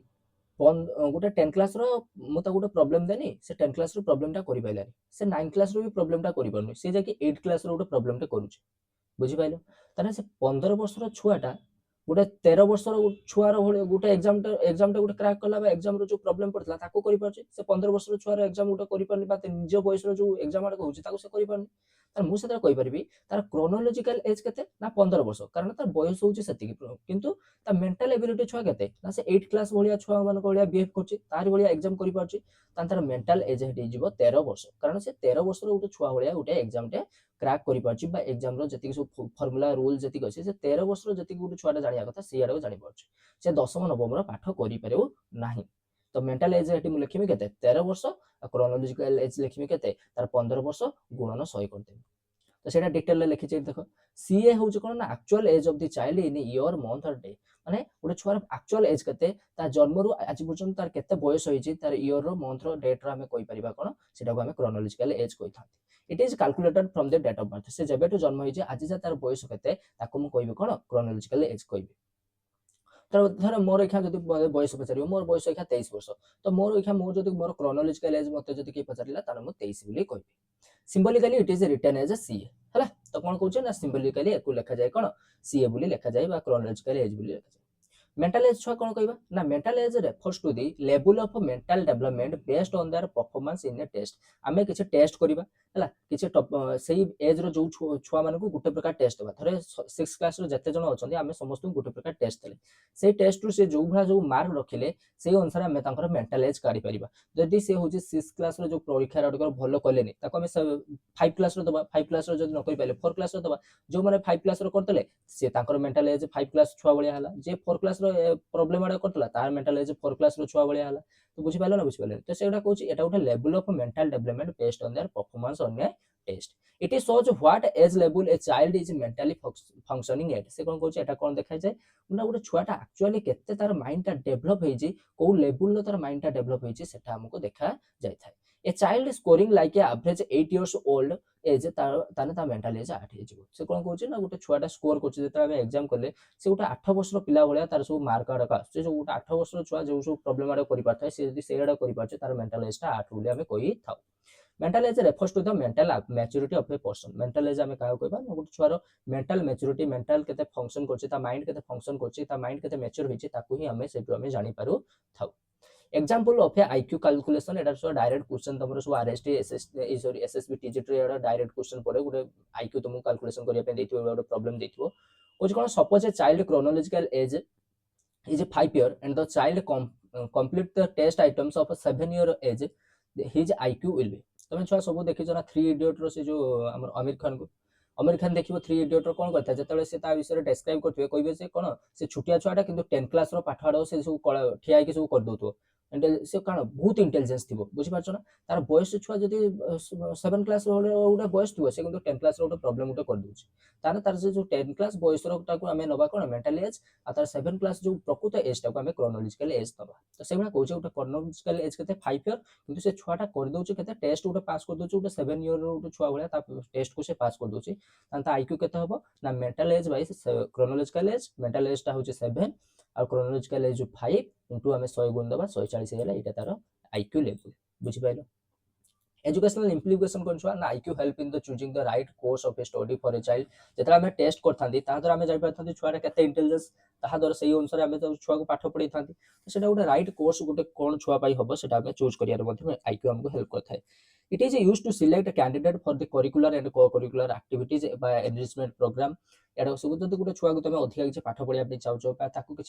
गोटे 10 क्लास रो मु ता गोटे प्रॉब्लम देनी से 10 क्लास रो प्रॉब्लम टा करि पाइलानी से 9 क्लास रो भी प्रॉब्लम टा करि परनी से जाकी 8 क्लास रो गोटे प्रॉब्लम टा करूची बुझि पाइलो तने से 15 वर्ष रो छुआटा गोटे 13 वर्ष रो छुआ रो गोटे एग्जाम टा गोटे क्रैक करला बा एग्जाम रो जो प्रॉब्लम पड़तला ताको करि परची से 15 वर्ष रो छुआ रो एग्जाम गोटे करि परनी बा निज बयस रो जो एग्जाम आड होची ताको से करि परनी तार मु सेता कहि परबी तार क्रोनोलॉजिकल एज केते ना 15 वर्ष कारण तार बयस होची सेति किंतु ता मेंटल एबिलिटी छुआ केते ना से 8 क्लास भलिया छुआ मान भलिया बिहेव करची तार भलिया एग्जाम करि परची तार मेंटल एज हेटी जीवो 13 वर्ष कारण से 13 वर्ष रो गोटे छुआ भलिया गोटे एग्जाम टे क्रैक करि परची बा एग्जाम रो जति सब फार्मूला रूल जति अछि से 13 वर्ष रो जति गोटे छुआटा जानिया कथा से आडो जानि परची से 10म 9म रो पाठ करि परबो नाही तो मेंटल एज हेटी मु लिखिमी केते 13 वर्ष क्रोनोलॉजिकल एज लिखिमी केते तार 15 वर्ष गुणन 100 कर देबी तो सेटा डिटेल लिखि छै देखो सीए होउछ कोन ना actual as of the child in year month और डे माने गोटे छुआर एक्चुअल एज केते ता जन्म रु आज पर्यंत तार केते बयस होई छि तार ईयर रो मंथ रो डेट रो हमें कोइ परिबा कोन सेटा को हमें क्रोनोलॉजिकल एज कोइ थांती it is calculated from the date of birth से जेबेटु जन्म होई छि आज जे तार बयस केते ताको मु कहबी कोन क्रोनोलॉजिकल एज कहबी तो धर मोर एखा जदि बयस पचारिबो मोर बयस एखा 23 वर्ष तो मोर एखा मोर जदि मोर क्रोनोलॉजिकल एज मते जदि के पचारिला तार मु 23 बोली कहबी symbolically it is written as a CA हला तो कोन कहउछ ना सिंबॉलिकली एकु लिखा जाय कोन सीए बोली लिखा जाय बा क्रोनोलॉजिकल एज बोली लिखा जाय मेंटल एज छुआ कोन कहबा ना mental age refers to the level of mental development based on their performance in a test आमे किछ टेस्ट करबा हला किछ सेही एज रो जो छुआ माने को गुटे प्रकार टेस्ट बा थरे 6 क्लास रो जते जण अछंदी आमे समस्त गुटे प्रकार टेस्ट देले से टेस्ट रु से जो भला जो मार्क रखिले से अनुसार आमे तांकर मेंटल एज काढी परिबा जदि से होची 6 क्लास रो जो परीक्षा रडकर भलो कलेनी ताको आमे 5 क्लास रो दबा 5 क्लास रो जदि न कहि पाइले 4 क्लास रो दबा जो माने 5 क्लास रो करतले से तांकर मेंटल एज 5 क्लास छुआ बलिया हला जे 4 क्लास रो प्रॉब्लम आडा करतला तार मेंटल एज 4 क्लास रो छुआ बलिया हला तो बुझि पाइलो ना बुझि पाइले तो सेटा कहूची एटा उठा level of mental development based on their performance on a test it is shows what age level a child is mentally functioning at से कोन कहूची एटा कोन देखाय जाय उना गोटे छुआटा एक्चुअली केते तार माइंड टा डेवलप होई जी को लेवल लो तार माइंड टा डेवलप होई जी सेटा हमको देखा जाय थाय a child scoring like a average 8 years old age ताने ता मेंटल एज 8 हेजिवो से कोन कहउछ ना गोटे छुआटा स्कोर करछ जेता हम एग्जाम करले से गोटे 8 वर्षर पिला भलिया तार सब मार्क आडा आस से गोटे 8 वर्षर छुआ जो सब प्रॉब्लम आडा करि पारथाय से जदी सेडा करि पारछ तार मेंटल एज ता 8 बोली हमें कहि थाउ mental age refers to the mental maturity of a person mental age हमें काहे कहबा गोटे छुआर मेंटल मैच्योरिटी मेंटल केते फंक्शन करछ ता माइंड केते फंक्शन करछ ता माइंड केते मैच्योर होइछ ताकू ही हमें सेटू हमें जानि पारु थाउ example of a IQ calculation एटा सो डायरेक्ट क्वेश्चन तमरो सो आरएसटी एसएसबी टीजीटी रे एटा डायरेक्ट क्वेश्चन पड़े गोटे आईक्यू तुमको कैलकुलेशन करिया पे देथिबो गोटे प्रॉब्लम देथिबो कुछ कोन suppose a child chronological age is a 5 year and the child complete the test items of a 7-year age his IQ will be तमे छुआ सब देखिछ ना 3 इडियट रो से जो हमर आमिर खान देखिबो 3 इडियट रो कोन करता जतले से ता विषय डिस्क्राइब करथिबे कहबे से कोन से छुटिया छुआटा किंतु 10 क्लास रो पाठ आडो से सब ठिया के सब कर दोतो से काण बहुत इंटेलिजेंस थिबो बुझि पाछो ना तार बयस छुआ जदी 7 क्लास रो उडा बयस थिबो से किंतु 10 क्लास रो प्रॉब्लम उटे कर दोछ ताने तार से जो 10 क्लास बयस रो टाको हमें नबा कोन मेंटल एज आ तार 7 क्लास जो प्रकृत एज टाको हमें क्रोनोलॉजिकल एज नबा तो सेबा कहउछ उटे क्रोनोलॉजिकल एज केते 5 ईयर किंतु से छुआटा कर दोछ केते टेस्ट उटे पास कर दोछ उटे 7 ईयर रो उटे छुआ भलिया ता टेस्ट को से पास कर दोछ तान ता आईक्यू केते हबो ना mental age by chronological as mental as ता होछ 7 और क्रोनोलॉजिकल एज 5 इनटू हमें 100 गुण दबा 140 हेला एटा तार आईक्यू लेवल बुझि पाइलो एजुकेशनल इम्प्लिकेशन कोन छुआ ना IQ help in the choosing the right course of a study for a child जेतरा हमें टेस्ट करथांदी ता द्वारा हमें जाय पाथांदी छुआरे केते इंटेलिजेंस ता द्वारा सही अनुसार हमें तो छुआ को पाठ पढै थांदी तो सेटा गोटे राइट कोर्स गोटे कोन छुआ पाई हबो सेटा हमें चूज करिया रे मध्ये आईक्यू हमको हेल्प करथाय it is used to select a candidate for the curricular and co-curricular activities by enrichment program एडा सब जदी गोटे छुआ को तमे अधिका किछ पाठ पढिया पे चाहछो बा ताकू किछ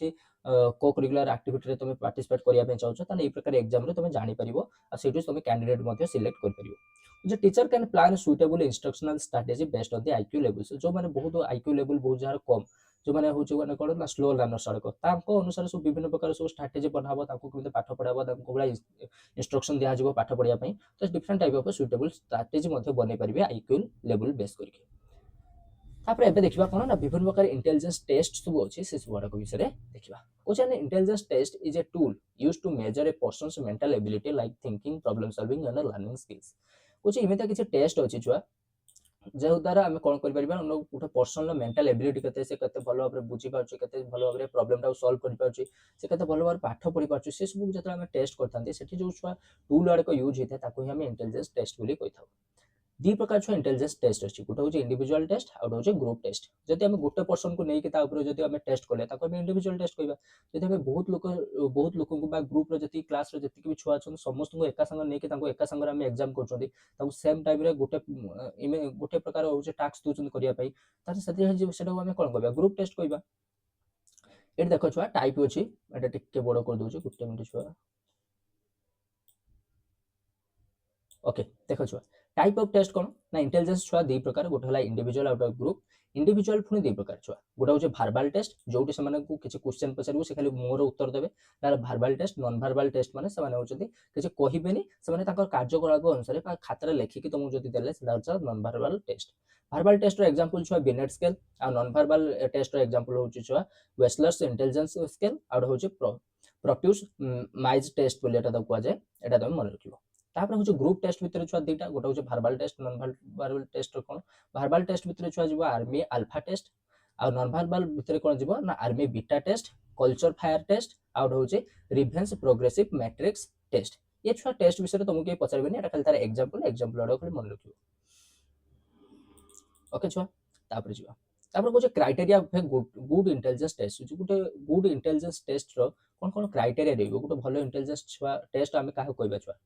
को करिकुलर एक्टिविटी रे तमे पार्टिसिपेट करिया पे चाहछो तने ए प्रकार एग्जाम रे तमे जानि परिबो आ सेटु तमे कैंडिडेट मध्ये सिलेक्ट कर परिबो जो teacher can plan suitable instructional strategy based on the IQ levels जो माने बहुत आईक्यू लेवल बहुत जार कम जो माने होचे माने कोन ना स्लो लर्नर सड़क ताको अनुसार सब विभिन्न प्रकार सब स्ट्रेटजी बनाबो ताको केमते पाठ पढाबो ताको बला इंस्ट्रक्शन दिया जिवो पाठ पढिया पई तो different type of suitable strategy मध्ये बनै परिबे आईक्यू लेवल बेस करके तापर एबे देखिबा कोन ना विभिन्न प्रकार इंटेलिजेंस टेस्ट सब अछि से सब को विषय रे देखिबा question intelligence test is a tool used to measure a person's mental ability like thinking problem solving and learning skills कुछ इमेता किछ टेस्ट अछि छुआ जे द्वारा हम कोन करि परिबा गोटे पर्सनल मेंटल एबिलिटी कते से कते भलो भाबरे बुझी पाछी कते भलो भाबरे प्रॉब्लम टा सॉल्व करि पाछी से कते भलो भाबरे पाठ पढि पाछी से सब जतरा हम टेस्ट करथांती सेठी जो छुआ टूल आड़ को यूज हेते ताको हम इंटेलिजेंस टेस्ट बोली कहि थाउ दी प्रकार छुआ इंटेलिजेंस टेस्ट अछि गोटे होचे इंडिविजुअल टेस्ट आ होचे ग्रुप टेस्ट जदि हम गोटे पर्सन को नै के ता ऊपर जदि हम टेस्ट करले ताको हम इंडिविजुअल टेस्ट कहबा जदि हम बहुत लोक को बा ग्रुप रे जति क्लास रे जति भी छुआ छन समस्त को एका संग नै के ताको एका संग हम एग्जाम करछोंती ताको सेम टाइम रे गोटे प्रकार होचे टास्क दोचन करिया पई तार सति सेटा हम कोन कहबा ग्रुप टेस्ट कहबा एट देखो छुआ टाइप अछि एटा टिके बडो कर दोचे गुटे मिनिट छुआ ओके देखो छुआ टाइप ऑफ टेस्ट कोन ना इंटेलिजेंस छुआ दे प्रकार गोटे हला individual out of group individual फुनी दे प्रकार छुआ गोटे होचे वर्बल टेस्ट जोटी से माने को किछ क्वेश्चन पचारबो से खाली मोर उत्तर देबे तार verbal test non verbal test माने से माने होचंती किछ कहिबेनी से माने ताकर कार्यकलाप अनुसार खातारे लेखि कि तुमु जति देले सेटा होचा non verbal test verbal test रो एग्जांपल छुआ बिनेट स्केल आ नॉन वर्बल टेस्ट रो एग्जांपल होची छुआ वेस्लर्स इंटेलिजेंस स्केल आ होचे प्रोट्यूस माइज टेस्ट बोली एटा दकुआ जाय एटा तुम मन रखिबो तापर होचे ग्रुप टेस्ट भितर छुआ दुईटा गोटे होचे verbal test non verbal test कोन वर्बल टेस्ट भितर छुआ जिवो आर्मी अल्फा टेस्ट आ नॉन वर्बल भितर कोन जिवो ना army beta test culture fair test आ होचे रिवेंस प्रोग्रेसिव मैट्रिक्स टेस्ट ये छुआ टेस्ट विषय तुमको के पचारबेनी एटा खाली तार एग्जांपल आडो खाली मन रखिबो ओके छुआ तापर जिवो तापर कोचे criteria of good intelligence test जो गोटे गुड इंटेलिजेंस टेस्ट रो कोन कोन क्राइटेरिया देबो गोटे भलो इंटेलिजेंस छुआ टेस्ट हमें काहे कहबा छुआ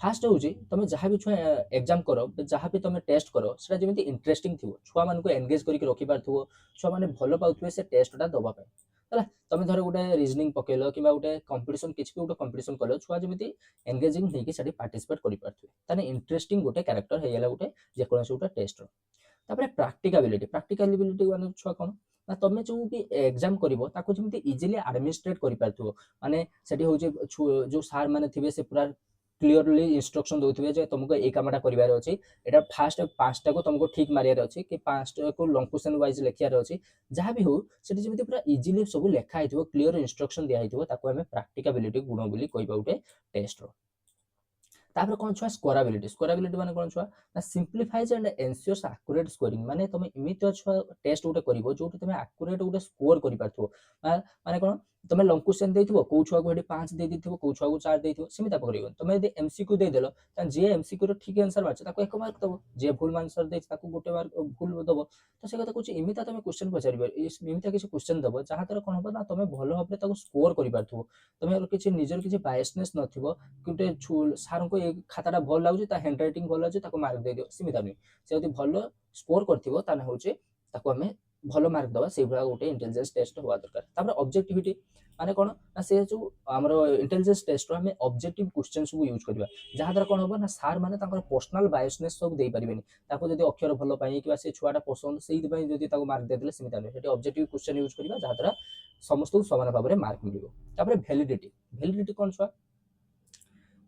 फास्ट होची तमे जहां भी छुआ एग्जाम करो जहां भी तमे टेस्ट करो सेटा जेमिति इंटरेस्टिंग थिवो छुआ मान को एंगेज करिक रखि पारथुवो छुआ माने भलो पाउथुवे से टेस्टटा दबा पे हला तमे धर गोटे रीजनिंग पकेलो किबा गोटे कंपटीशन किछ भी गोटे कंपटीशन कलो छुआ जेमिति एंगेजिंग हेकि सेठी पार्टिसिपेट करि पारथुवे ताने इंटरेस्टिंग गोटे कैरेक्टर हेयला गोटे जे कोनसे गोटे टेस्ट रो तापर प्रैक्टिकलिबिलिटी माने छुआ कोन ना तमे जो भी एग्जाम करिवो ताको जेमिति इजीली एडमिनिस्ट्रेट करि पारथुवो माने सेठी होचे जो सर माने थिबे से पूरा क्लियरली इंस्ट्रक्शन दोथिबे जे तुमको ए कामटा करिवार अछि एटा फास्ट पांचटा को तुमको ठीक मारियार अछि कि पांचटा को लॉन्ग क्वेश्चन वाइज लेखियार अछि जहां भी हो सेठी जेमिति पूरा इजीली सब लेखा आइथिबो क्लियर इंस्ट्रक्शन दिया आइथिबो ताको हमें प्रैक्टिकबिलिटी गुण बोली कहबा उटे टेस्ट रो तापर कौन छुआ स्कोराबिलिटी माने कौन छुआ ना सिंप्लिफाइज एंड एनश्योर्स एक्यूरेट स्कोरिंग माने तुम इमित छुआ टेस्ट गोटे करिवो जोटी तुम एक्यूरेट गोटे स्कोर करि पारथो माने कोन तुम लॉन्ग क्वेश्चन देथिबो को छुआ को हेडी 5 दे दिथिबो को छुआ को 4 देथिबो सिमिता पकरियो तुम यदि एमसीक्यू दे देलो त जे एमसीक्यू रो ठीक आंसर मारछ ताको 1 मार्क दबो जे भूल आंसर देछ ताको गोटे मार्क भूल दबो तो से कथा कुछ इमिता तुम क्वेश्चन पचारिबो इमिता किछ क्वेश्चन दबो जहा तर कोन हो ना तुम भलो भाबरे ताको स्कोर करि पारथो तुम किछ निजर किछ बायसनेस नथिबो गोटे सार को ए खाताटा भल लागुଛି ता हैंड राइटिंग भल अछि ताको मार्क दे दियो सीमित नहीं से यदि भल स्कोर करथिबो ताने होचे ताको हमें भल मार्क दबा से भला गोटे इंटेलिजेंस टेस्ट होवा दरकार तापर ऑब्जेक्टिविटी माने कोन ना से जो हमरो इंटेलिजेंस टेस्ट रो हमें ऑब्जेक्टिव क्वेश्चन सब यूज करबा जहा द्वारा कोन होबो ना सार माने ताकर पर्सनल बायसनेस सब देई परिबेनी ताको जदी अक्षर भल पाई कि से छुआटा पसंद सेहि पई जदी ताको मार्क दे देले सीमित नहीं सेठी ऑब्जेक्टिव क्वेश्चन यूज करबा जहा द्वारा समस्त समान भाव में मार्क मिलिबो तापर वैलिडिटी कोन छुआ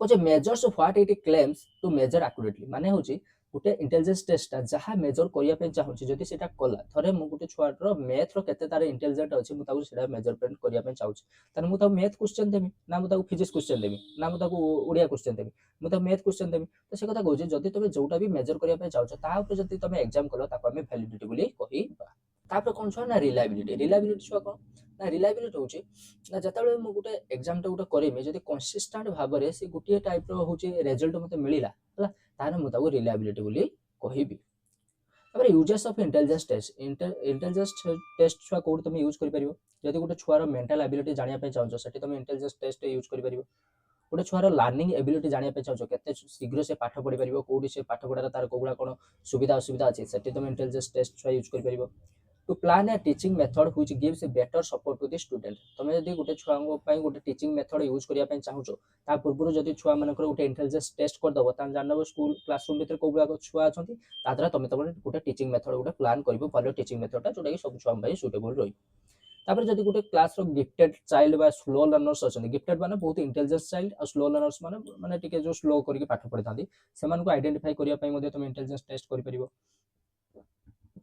कुछ measures what it claims to measure accurately माने होची गोटे इंटेलिजेंस टेस्ट जहाँ मेजर करिया पे चाहूची जदि सेटा कला थरे मु गोटे छुआटर मैथ रो केते तार इंटेलिजेंट अछि मु ताको सेटा मेजरमेंट करिया पे चाहूची तने मु ताको मैथ क्वेश्चन देबी ना मु ताको फिजिक्स क्वेश्चन देबी ना मु ताको ओडिया क्वेश्चन देबी मु ताको मैथ क्वेश्चन देबी तो से कथा कहूची जदि तमे जोटा भी मेजर करिया पे चाहूछ ता ऊपर जदि तमे एग्जाम कलो ताको हमें वैलिडिटी बोली कहिबा तापर कोन छ ना रिलायबिलिटी छ कोन ना रिलायबिलिटी होची ना जतबे मु गोटे एग्जाम टा गोटे करेमी जदि कंसिस्टेंट भाव रे से गोटे टाइप रो होची रिजल्ट मते मिलिला हला ताने मु ताको रिलायबिलिटी बोली कहिबी तापर यूजेस ऑफ इंटेलिजेंस टेस्ट छुआ कोड तुम यूज करि परिबो जदि गोटे छुआर मेंटल एबिलिटी जानिया पे चाहछो सेठी तुम इंटेलिजेंस टेस्ट यूज करि परिबो गोटे छुआर लर्निंग एबिलिटी जानिया पे चाहछो केते शीघ्र से पाठ पढि परिबो कोडी से पाठ पढार तार कोगुला कोन सुविधा असुविधा अछि सेठी तुम इंटेलिजेंस टेस्ट छुआ यूज करि परिबो to plan a teaching method which gives a better support to the student तुम यदि गोटे छुआ पई गोटे टीचिंग मेथड यूज करिया पई चाहछो ता पूर्व जदि छुआ मानकर गोटे इंटेलिजेंस टेस्ट कर दबो ता जानबो स्कूल क्लासरूम भीतर कोगुला छुआ अछंती ता द्वारा तुम गोटे टीचिंग मेथड गोटे प्लान करबो भलो टीचिंग मेथडटा जोटा कि सब छुआ पई सुटेबल रही तापर जदि गोटे क्लास रो गिफ्टेड चाइल्ड बा स्लो लर्नर्स अछंती गिफ्टेड माने बहुत इंटेलिजेंस चाइल्ड और स्लो लर्नर्स माने माने टिके जो स्लो करके पाठ पढि थांती सेमान को आइडेंटिफाई करिया पई मध्ये तुम इंटेलिजेंस टेस्ट करि परिबो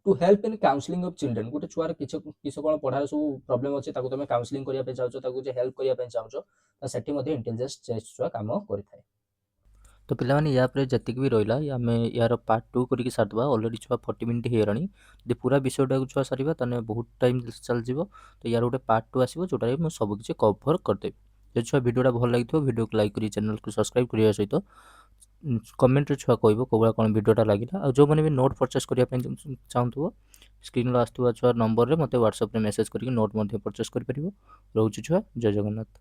to help in counselling of children गोटे छुआर किछ किछ कोन पढार सब प्रॉब्लम अछि ताको तुम काउंसलिंग करिया पे चाहछो ताको जे हेल्प करिया पे चाहछो त सेठी मध्ये इंटेलिजेंस टेस्ट छुआ काम करिथाय तो पिलामाने या पर जतिक भी रहिला आमे यार पार्ट 2 करिक सारदबा ऑलरेडी छुआ 40 मिनिट हेरानी जे पूरा विषयटा को छुआ सारिबा तने बहुत टाइम चल जिवो तो यार गोटे पार्ट 2 आसीबो जोटा मु सब किछ कवर कर देबी जे छुआ वीडियोटा भल लागिथो वीडियो को लाइक करी चैनल को सब्सक्राइब करिया सहित कमेंट रे छुआ कहबो कोबा कोन वीडियोटा लागिला आ जो माने भी नोट परचेस करिया पे चाहंतुबो स्क्रीन रो आस्तुवा छुआ नंबर रे मते व्हाट्सएप रे मेसेज करिक नोट मध्ये परचेस करि परिबो रहउछु छुआ जय जगन्नाथ।